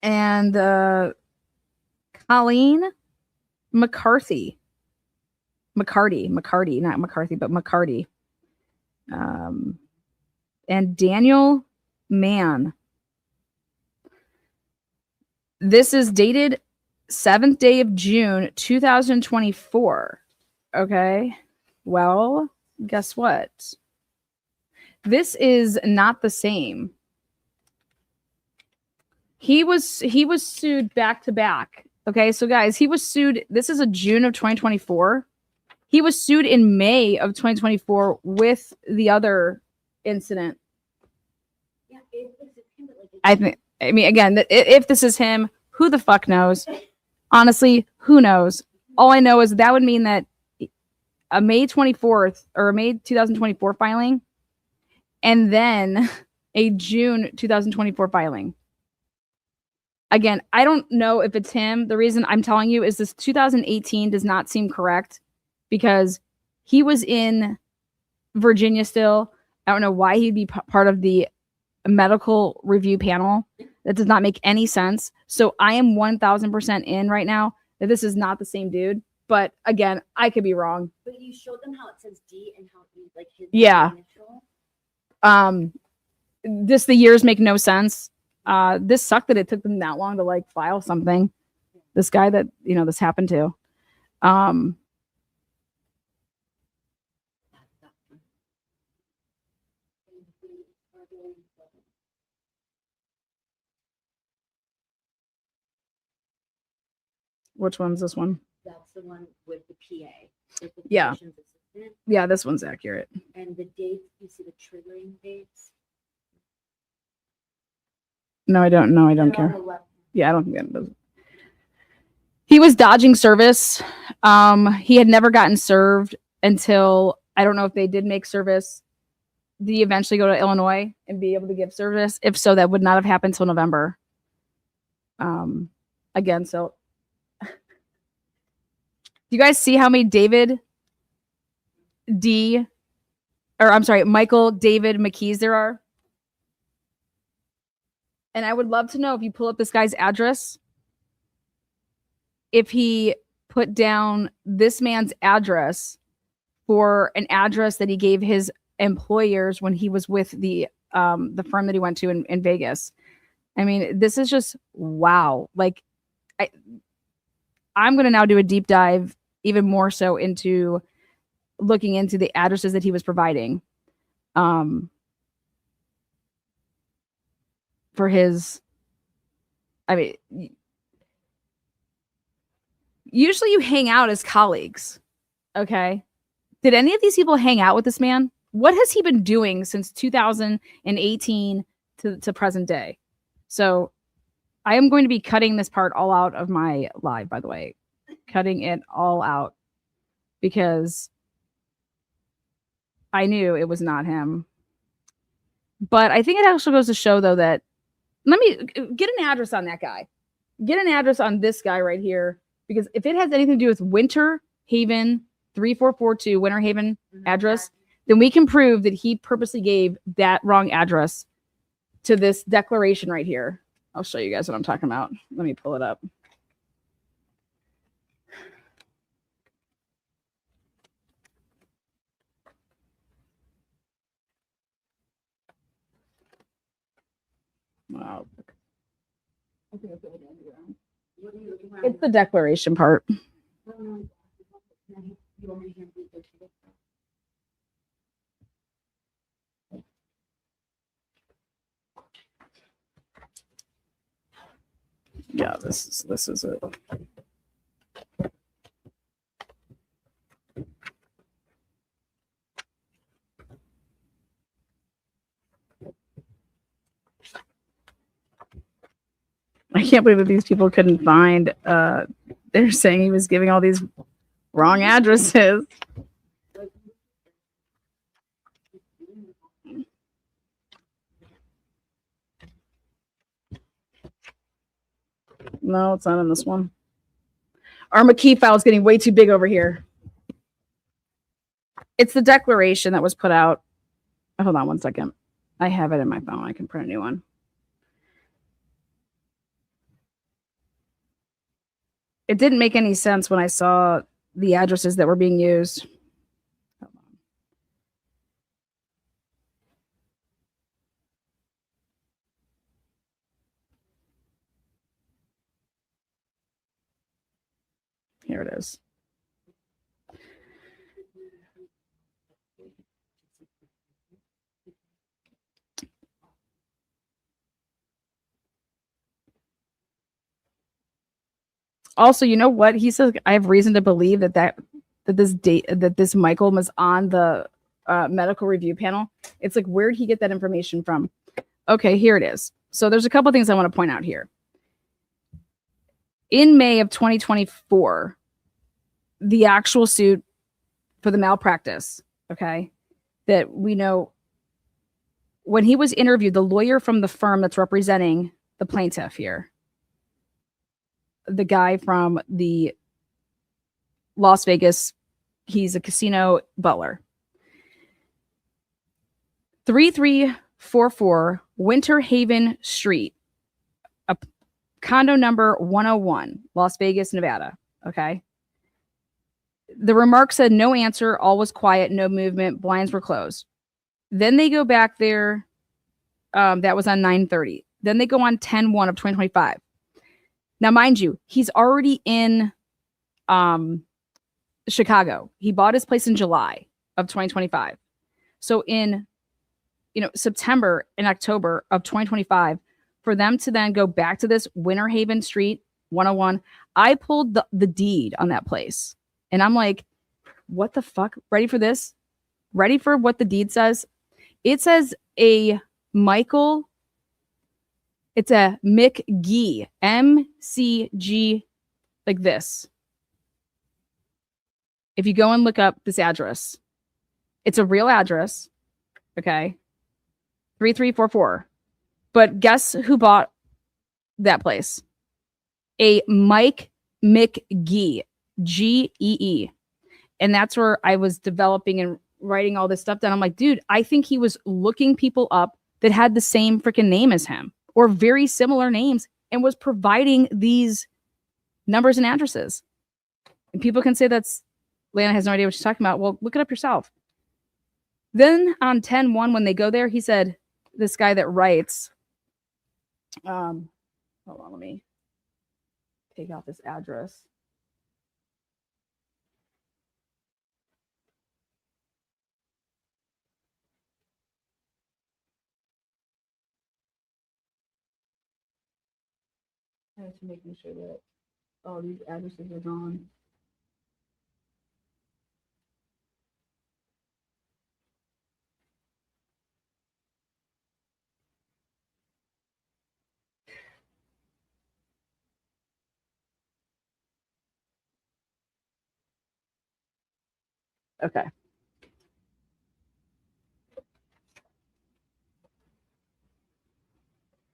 Speaker 1: And Colleen McCarty, not McCarthy, but McCarty. And Daniel Mann. This is dated 7th day of June, 2024. Okay. Well, guess what? This is not the same. He was sued back to back. Okay, so guys, he was sued. This is a June of 2024. He was sued in May of 2024 with the other incident.
Speaker 10: Yeah, it was him, but like
Speaker 1: I mean, again, if this is him, who the fuck knows? Honestly, who knows? All I know is that would mean that a May 24th or a May 2024 filing, and then a June 2024 filing. Again, I don't know if it's him. The reason I'm telling you is this 2018 does not seem correct because he was in Virginia still. I don't know why he'd be part of the medical review panel. That does not make any sense. So I am 1000% in right now that this is not the same dude. But again, I could be wrong.
Speaker 10: But you showed them how it says D and how it like his
Speaker 1: Yeah.
Speaker 10: initial.
Speaker 1: The years make no sense. This sucked that it took them that long to like file something. This guy that, you know, this happened to. Which one's this one?
Speaker 10: That's the one with the PA. With the
Speaker 1: Yeah.
Speaker 10: physician's assistant.
Speaker 1: Yeah, this one's accurate.
Speaker 10: And the dates, you see the triggering dates.
Speaker 1: No, I don't. No, I don't
Speaker 10: They're on
Speaker 1: care.
Speaker 10: the left.
Speaker 1: Yeah, I don't think that does. He was dodging service. He had never gotten served until, I don't know if they did make service. Did he eventually go to Illinois and be able to give service? If so, that would not have happened till November. Again, so do you guys see how many Michael David McKee's there are? And I would love to know, if you pull up this guy's address, if he put down this man's address for an address that he gave his employers when he was with the firm that he went to in Vegas. I mean, this is just wow. Like, I'm going to now do a deep dive even more so into looking into the addresses that he was providing for his, I mean, usually you hang out as colleagues. Okay. Did any of these people hang out with this man? What has he been doing since 2018 to present day? So I am going to be cutting this part all out of my live, by the way, cutting it all out because I knew it was not him. But I think it actually goes to show, though, that let me get an address on that guy. Get an address on this guy right here, because if it has anything to do with Winter Haven 3442 Winter Haven address, then we can prove that he purposely gave that wrong address to this declaration right here. I'll show you guys what I'm talking about. Let me pull it up. Wow. It's the declaration part.
Speaker 10: You want me to hand
Speaker 1: Yeah, this is it. I can't believe that these people couldn't find. They're saying he was giving all these wrong addresses. No, it's not in this one. Our McKee file is getting way too big over here. It's the declaration that was put out. Hold on one second. I have it in my phone. I can print a new one. It didn't make any sense when I saw the addresses that were being used. Here it is. Also, you know what? He says I have reason to believe that this Michael was on the medical review panel. It's like, where did he get that information from? Okay, here it is. So there's a couple things I want to point out here. In May of 2024, the actual suit for the malpractice, okay, that we know, when he was interviewed, the lawyer from the firm that's representing the plaintiff here, the guy from the Las Vegas, he's a casino butler. 3344 Winter Haven Street, a condo number 101, Las Vegas, Nevada. Okay. The remark said no answer, all was quiet, no movement, blinds were closed. Then they go back there. That was on 9/30. Then they go on 10/1 of 2025. Now, mind you, he's already in Chicago. He bought his place in July of 2025. So in September and October of 2025, for them to then go back to this Winter Haven Street 101, I pulled the deed on that place. And I'm like, what the fuck? Ready for this? Ready for what the deed says? It says a Michael. It's a McGee, MCG, like this. If you go and look up this address, it's a real address. Okay. 3344. But guess who bought that place? A Mike McGee, GEE. And that's where I was developing and writing all this stuff down. I'm like, dude, I think he was looking people up that had the same freaking name as him or very similar names and was providing these numbers and addresses. And people can say that's Lana has no idea what she's talking about. Well, look it up yourself. Then on 10/1, when they go there, he said, this guy that writes, hold on, let me take out this address. I have to making sure that all these addresses are gone. Okay.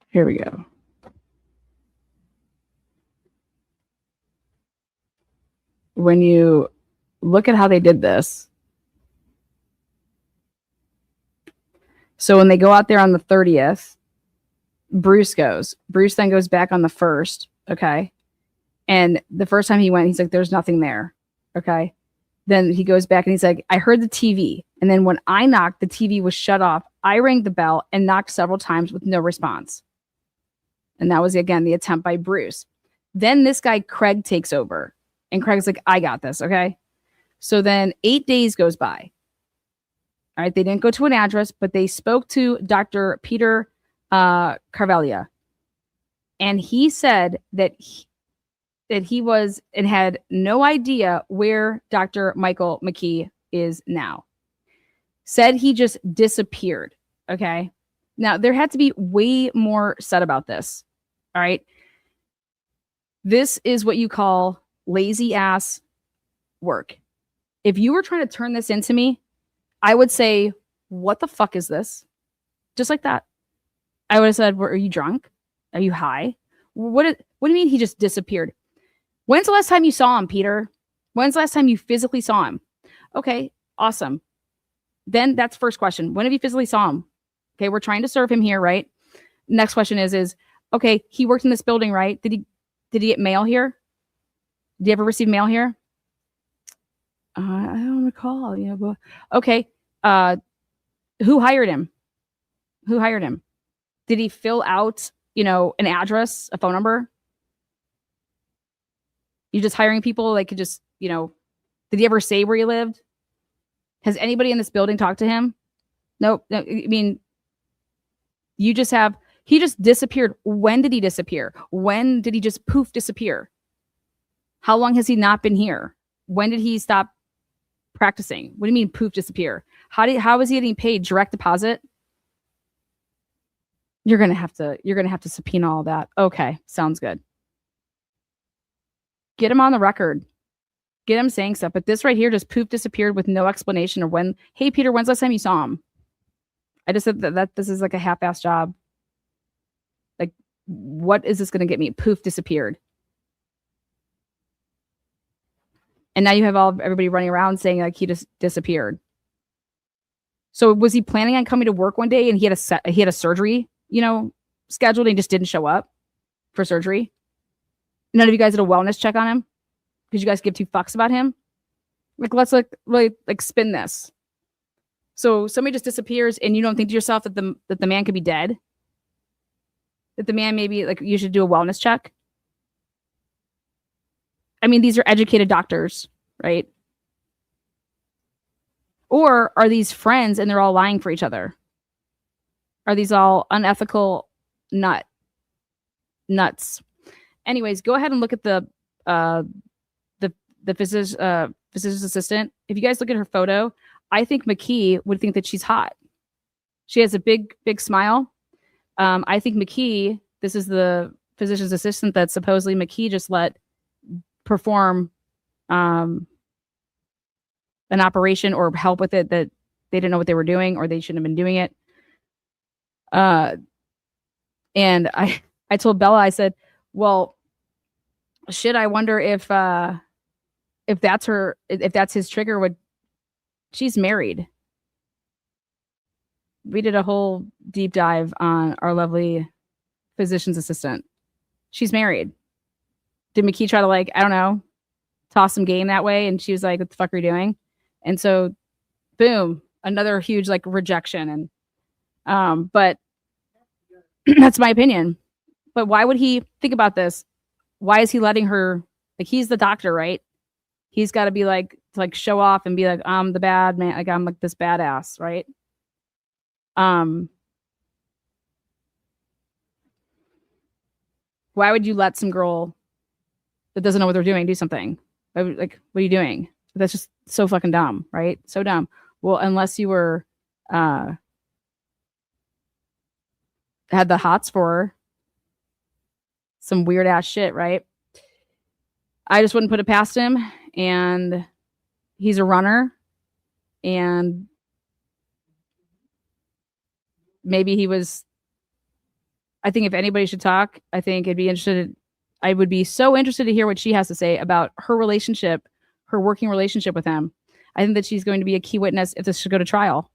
Speaker 1: Here we go. When you look at how they did this. So when they go out there on the 30th, Bruce goes. Bruce then goes back on the 1st. Okay. And the first time he went, he's like, there's nothing there. Okay. Then he goes back and he's like, I heard the TV. And then when I knocked, the TV was shut off. I rang the bell and knocked several times with no response. And that was, again, the attempt by Bruce. Then this guy, Craig, takes over. And Craig's like, I got this. Okay. So then 8 days goes by. All right. They didn't go to an address, but they spoke to Dr. Peter Carvalho. And he said that he was and had no idea where Dr. Michael McKee is now. Said he just disappeared. Okay. Now, there had to be way more said about this. All right. This is what you call lazy ass work. If you were trying to turn this into me, I would say, what the fuck is this? Just like that. I would have said, are you drunk? Are you high? What do you mean he just disappeared? When's the last time you saw him, Peter? When's the last time you physically saw him? Okay, awesome. Then that's first question. When have you physically saw him? Okay, we're trying to serve him here, right? Next question is okay, he worked in this building, right? Did he get mail here? Did he ever receive mail here? I don't recall. Yeah, but okay. Who hired him? Who hired him? Did he fill out, an address, a phone number? You just hiring people like could just, did he ever say where he lived? Has anybody in this building talked to him? Nope. No, I mean, he just disappeared. When did he disappear? When did he just poof disappear? How long has he not been here? When did he stop practicing? What do you mean poof disappear? How is he getting paid? Direct deposit? You're gonna have to subpoena all that. Okay, sounds good. Get him on the record. Get him saying stuff. But this right here just poof disappeared with no explanation of when. Hey Peter, when's the last time you saw him? I just said that this is like a half-assed job. Like, what is this gonna get me? Poof disappeared. And now you have everybody running around saying like he just disappeared. So was he planning on coming to work one day and he had a surgery, scheduled and he just didn't show up for surgery? None of you guys did a wellness check on him because you guys give two fucks about him. Like, let's really spin this. So somebody just disappears and you don't think to yourself that the man could be dead? That the man maybe you should do a wellness check? I mean, these are educated doctors, right? Or are these friends and they're all lying for each other? Are these all unethical nuts? Anyways, go ahead and look at the physician's assistant. If you guys look at her photo, I think McKee would think that she's hot. She has a big smile. I think McKee, this is the physician's assistant that supposedly McKee just let perform an operation or help with it that they didn't know what they were doing or they shouldn't have been doing it. And I told Bella, I said, well, shit, I wonder if that's his trigger. She's married. We did a whole deep dive on our lovely physician's assistant. She's married. Did McKee try to I don't know, toss some game that way? And she was like, what the fuck are you doing? And so boom, another huge rejection. And but that's my opinion. But why would he think about this? Why is he letting her, he's the doctor, right? He's got to be to show off and be like, I'm the bad man, I'm this badass, right? Why would you let some girl that doesn't know what they're doing do something? What are you doing? That's just so fucking dumb, right? So dumb. Well, unless you were had the hots for some weird ass shit, right? I just wouldn't put it past him. And he's a runner. And maybe he was, I think if anybody should talk, I think I would be so interested to hear what she has to say about her relationship, her working relationship with him. I think that she's going to be a key witness if this should go to trial,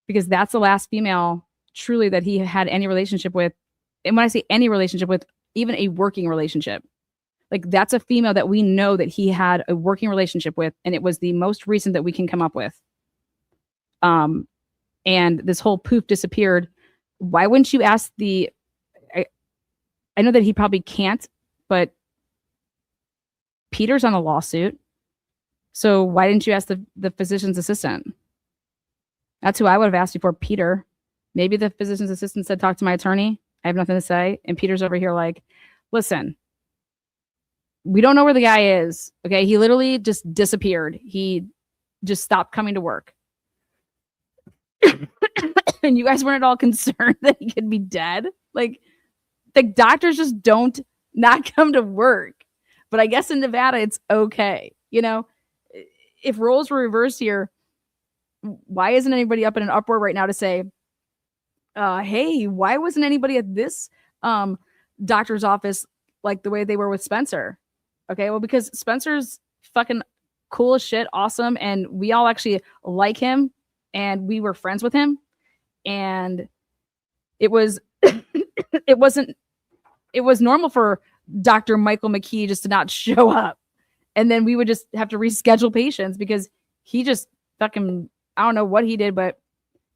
Speaker 1: because that's the last female truly that he had any relationship with. And when I say any relationship with, even a working relationship, that's a female that we know that he had a working relationship with. And it was the most recent that we can come up with. And this whole poof disappeared. Why wouldn't you ask I know that he probably can't, but Peter's on a lawsuit. So why didn't you ask the physician's assistant? That's who I would have asked before Peter. Maybe the physician's assistant said, talk to my attorney. I have nothing to say. And Peter's over here like, listen, we don't know where the guy is. Okay. He literally just disappeared. He just stopped coming to work. And you guys weren't at all concerned that he could be dead. Like, the doctors just don't not come to work. But I guess in Nevada, it's okay. You know, if roles were reversed here, why isn't anybody up in an uproar right now to say, hey, why wasn't anybody at this doctor's office like the way they were with Spencer? Okay, well, because Spencer's fucking cool as shit, awesome, and we all actually like him, and we were friends with him, and it was it was normal for Dr. Michael McKee just to not show up, and then we would just have to reschedule patients because he just fucking, I don't know what he did, but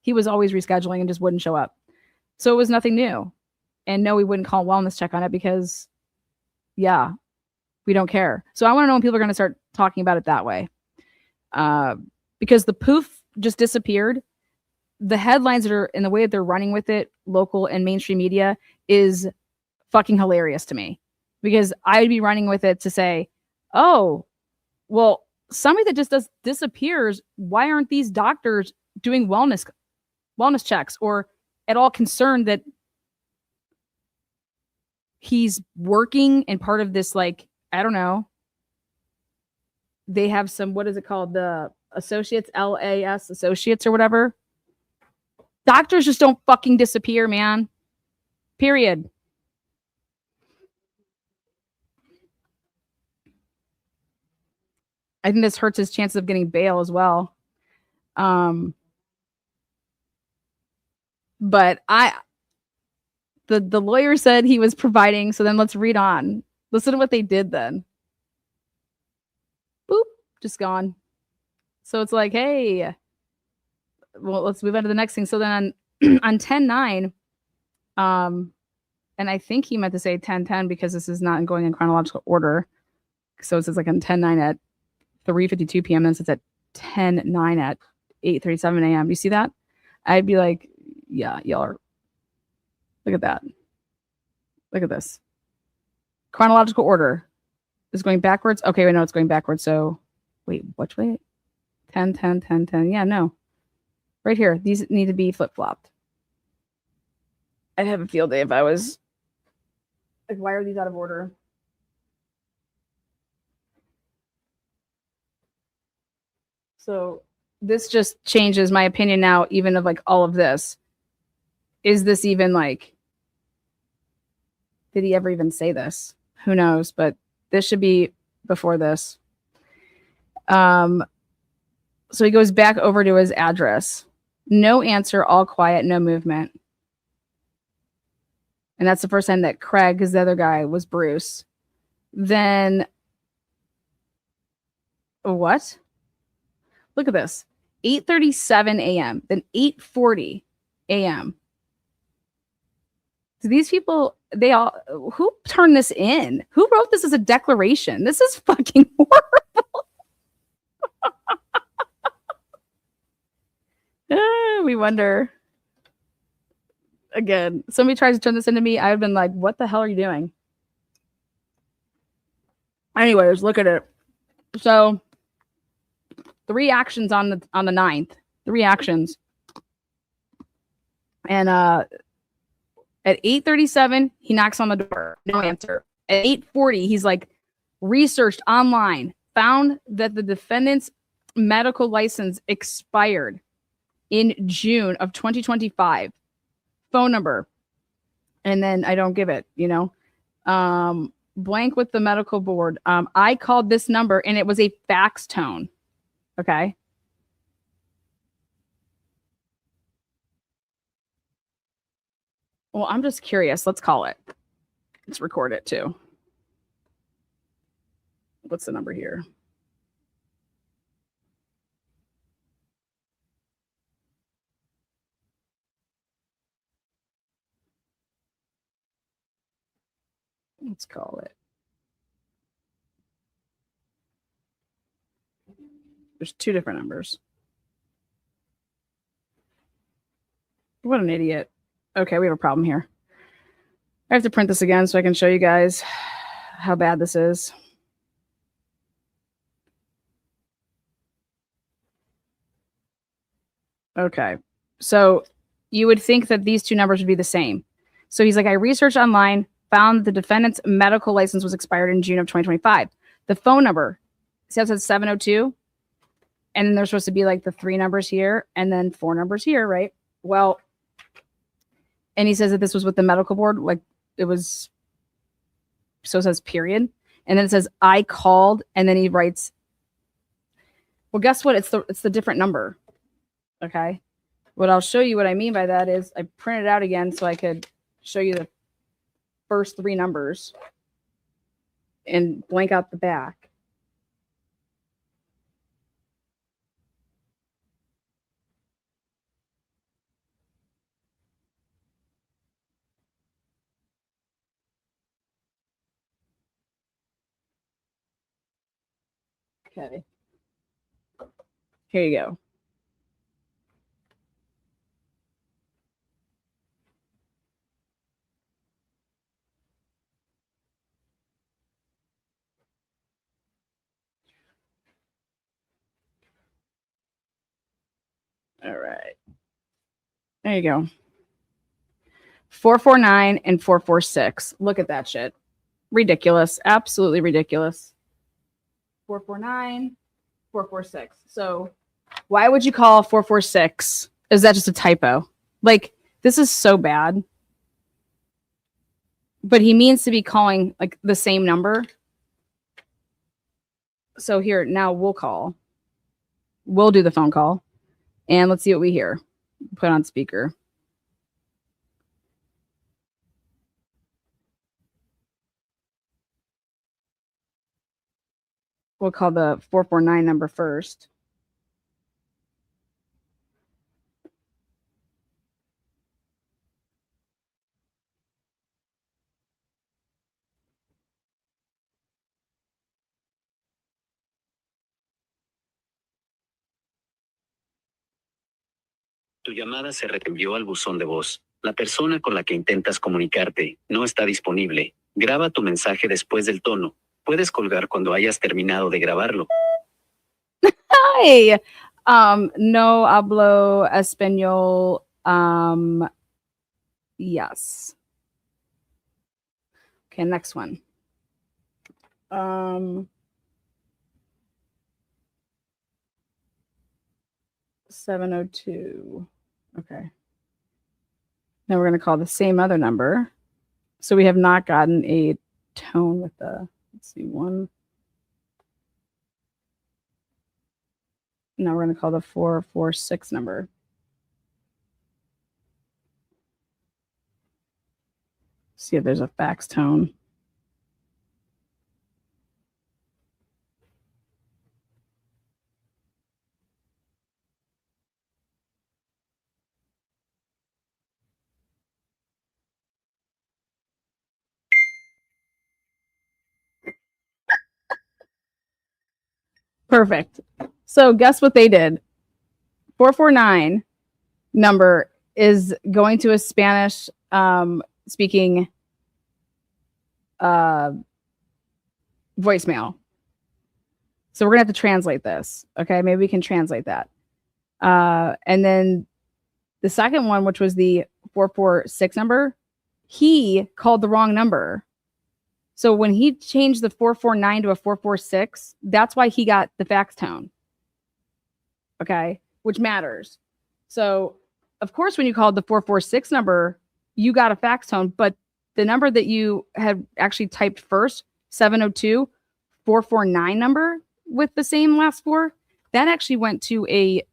Speaker 1: he was always rescheduling and just wouldn't show up. So it was nothing new. And no, we wouldn't call a wellness check on it because, yeah, we don't care. So I want to know when people are going to start talking about it that way. Because the poof just disappeared. The headlines that are, and the way that they're running with it, local and mainstream media, is fucking hilarious to me. Because I'd be running with it to say, oh, well, somebody that just disappears, why aren't these doctors doing wellness checks or at all concerned that he's working and part of this, like, I don't know, they have some, what is it called, the associates, LAS associates or whatever. Doctors just don't fucking disappear, man, period. I think this hurts his chances of getting bail as well. But the lawyer said he was providing. So then let's read on. Listen to what they did then. Boop, just gone. So it's like, hey, well, let's move on to the next thing. So then on 10/9, and I think he meant to say 10/10 because this is not going in chronological order. So it says like on 10/9 at 3:52 p.m. Then it says at 10/9 at 8:37 a.m. You see that? I'd be like, yeah, y'all are. Look at that. Look at this. Chronological order is going backwards. Okay, we know it's going backwards. So wait, which way? 10, 10, 10, 10. Yeah, no. Right here. These need to be flip-flopped. I'd have a field day if I was like, why are these out of order? So this just changes my opinion now, even of like all of this. Is this even like, did he ever even say this? Who knows? But this should be before this. So he goes back over to his address. No answer, all quiet, no movement. And that's the first time that Craig, because the other guy was Bruce. Then what? Look at this. 8:37 a.m. Then 8:40 a.m. So these people, they all, who turned this in? Who wrote this as a declaration? This is fucking horrible. We wonder. Again, somebody tries to turn this into me, I would have been like, what the hell are you doing? Anyways, look at it. So the reactions on the 9th, the reactions. And at 8:37, he knocks on the door. No answer. At 8:40, he's like, researched online, found that the defendant's medical license expired in June of 2025. Phone number. And then I don't give it, you know. Blank with the medical board. I called this number and it was a fax tone. Okay. Well, I'm just curious. Let's call it. Let's record it too. What's the number here? Let's call it. There's two different numbers. What an idiot. Okay, we have a problem here. I have to print this again so I can show you guys how bad this is. Okay. So you would think that these two numbers would be the same. So he's like, I researched online, found the defendant's medical license was expired in June of 2025. The phone number says it's 702. And then there's supposed to be like the 3 numbers here and then 4 numbers here, right? Well, and he says that this was with the medical board, like it was, so it says period. And then it says, I called, and then he writes, well, guess what? It's the different number. Okay. What I'll show you what I mean by that is I printed it out again so I could show you the first 3 numbers and blank out the back. Okay. Here you go. All right. There you go. 449 and 446. Look at that shit. Ridiculous. Absolutely ridiculous. 449, 446. So why would you call 446? Is that just a typo? Like, this is so bad. But he means to be calling like the same number. So here, now we'll call. We'll do the phone call. And let's see what we hear. Put on speaker. We'll call the 449 number first.
Speaker 11: Tu llamada se reenvió al buzón de voz. La persona con la que intentas comunicarte no está disponible. Graba tu mensaje después del tono. Puedes colgar cuando hayas terminado de grabarlo.
Speaker 1: Hi. No hablo español. Yes. Okay, next one. 702. Okay. Now we're going to call the same other number. So we have not gotten a tone with the, let's see, 1. Now we're going to call the 446 number. See if there's a fax tone. Perfect. So guess what they did? 449 number is going to a Spanish speaking voicemail. So we're gonna have to translate this. Okay, maybe we can translate that. And then the second one, which was the 446 number, he called the wrong number. So when he changed the 449 to a 446, that's why he got the fax tone. Okay, which matters. So, of course, when you called the 446 number, you got a fax tone, but the number that you had actually typed first, 702, 449 number with the same last 4, that actually went to a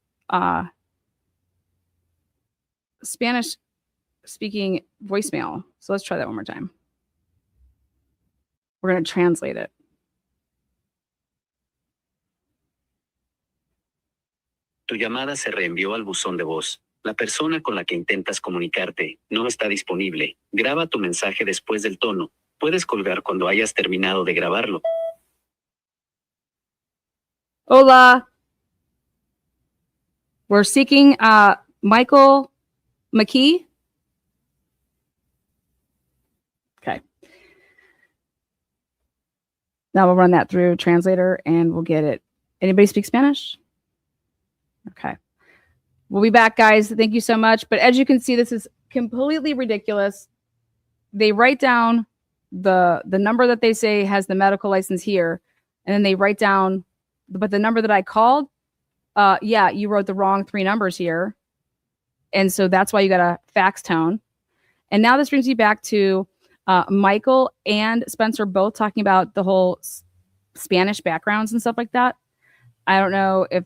Speaker 1: Spanish speaking voicemail. So let's try that one more time. We're going to translate it.
Speaker 11: Tu llamada se reenvió al buzón de voz. La persona con la que intentas comunicarte no está disponible. Graba tu mensaje después del tono. Puedes colgar cuando hayas terminado de grabarlo.
Speaker 1: Hola. We're seeking Michael McKee. Now we'll run that through translator and we'll get it. Anybody speak Spanish? Okay. We'll be back, guys. Thank you so much. But as you can see, this is completely ridiculous. They write down the number that they say has the medical license here, and then they write down, but the number that I called, yeah, you wrote the wrong 3 numbers here. And so that's why you got a fax tone. And now this brings me back to Michael and Spencer both talking about the whole Spanish backgrounds and stuff like that. I don't know if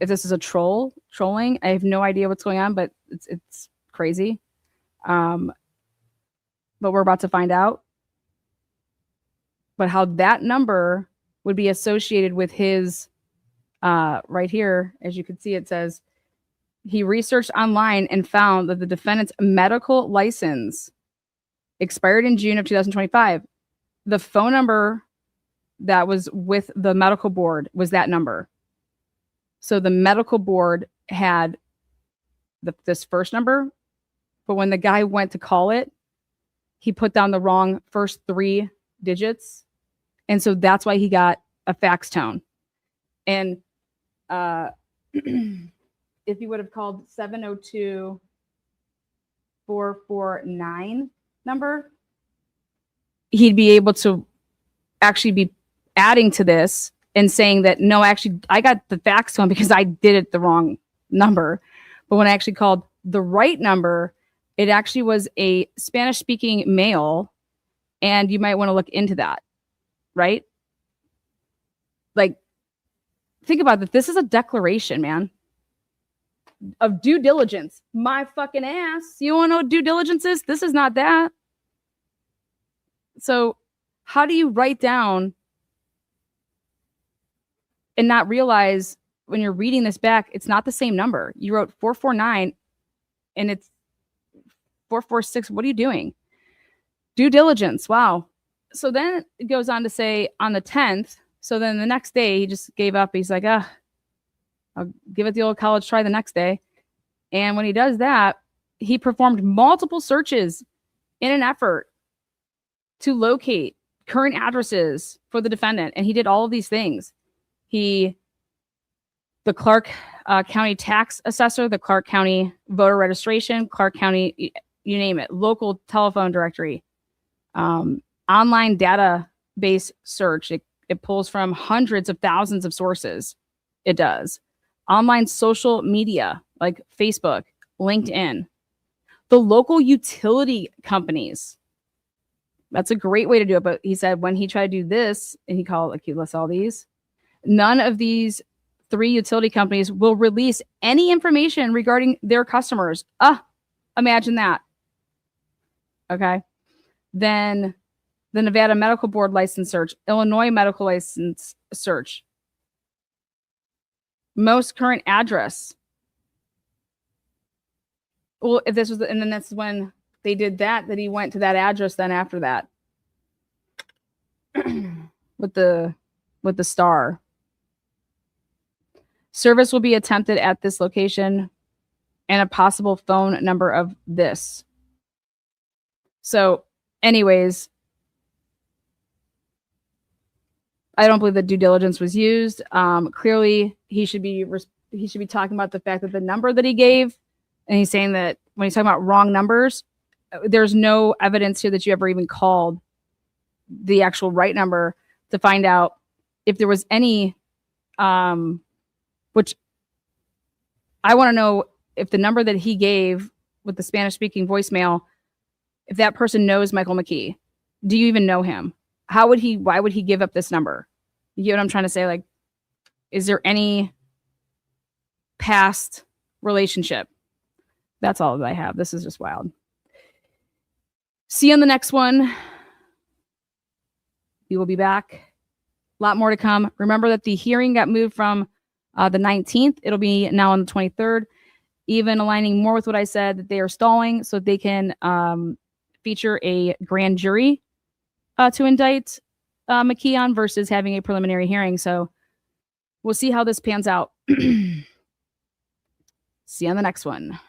Speaker 1: this is a trolling. I have no idea what's going on, but it's crazy. But we're about to find out. But how that number would be associated with his right here, as you can see, it says he researched online and found that the defendant's medical license expired in June of 2025. The phone number that was with the medical board was that number. So the medical board had this first number, but when the guy went to call it, he put down the wrong first 3 digits. And so that's why he got a fax tone. And if he would have called 702-449 number, he'd be able to actually be adding to this and saying that, no, actually, I got the fax tone because I did it the wrong number. But when I actually called the right number, it actually was a Spanish-speaking male, and you might want to look into that, right? Like, think about that. This is a declaration, man, of due diligence. My fucking ass. You want to know what due diligence is? This is not that. So how do you write down and not realize when you're reading this back, it's not the same number? You wrote 449 and it's 446. What are you doing? Due diligence. Wow. So then it goes on to say on the 10th. So then the next day he just gave up. He's like, I'll give it the old college try the next day. And when he does that, he performed multiple searches in an effort to locate current addresses for the defendant. And he did all of these things. The Clark County tax assessor, the Clark County voter registration, Clark County, you name it, local telephone directory, online database search. It pulls from hundreds of thousands of sources. It does. Online social media like Facebook, LinkedIn, the local utility companies. That's a great way to do it. But he said when he tried to do this, and he lists all these, none of these 3 utility companies will release any information regarding their customers. Imagine that. Okay. Then the Nevada Medical Board license search, Illinois medical license search, most current address. Well, if this was, and then that's when they did that he went to that address then after that with the star. Service will be attempted at this location and a possible phone number of this. So anyways, I don't believe that due diligence was used. Clearly he should be talking about the fact that the number that he gave, and he's saying that when he's talking about wrong numbers, there's no evidence here that you ever even called the actual right number to find out if there was any, which I want to know if the number that he gave with the Spanish speaking voicemail, if that person knows Michael McKee. Do you even know him? Why would he give up this number? You get what I'm trying to say? Like, is there any past relationship? That's all that I have. This is just wild. See you on the next one. We will be back. A lot more to come. Remember that the hearing got moved from the 19th. It'll be now on the 23rd. Even aligning more with what I said, that they are stalling so they can feature a grand jury to indict McKee on versus having a preliminary hearing. So we'll see how this pans out. See you on the next one.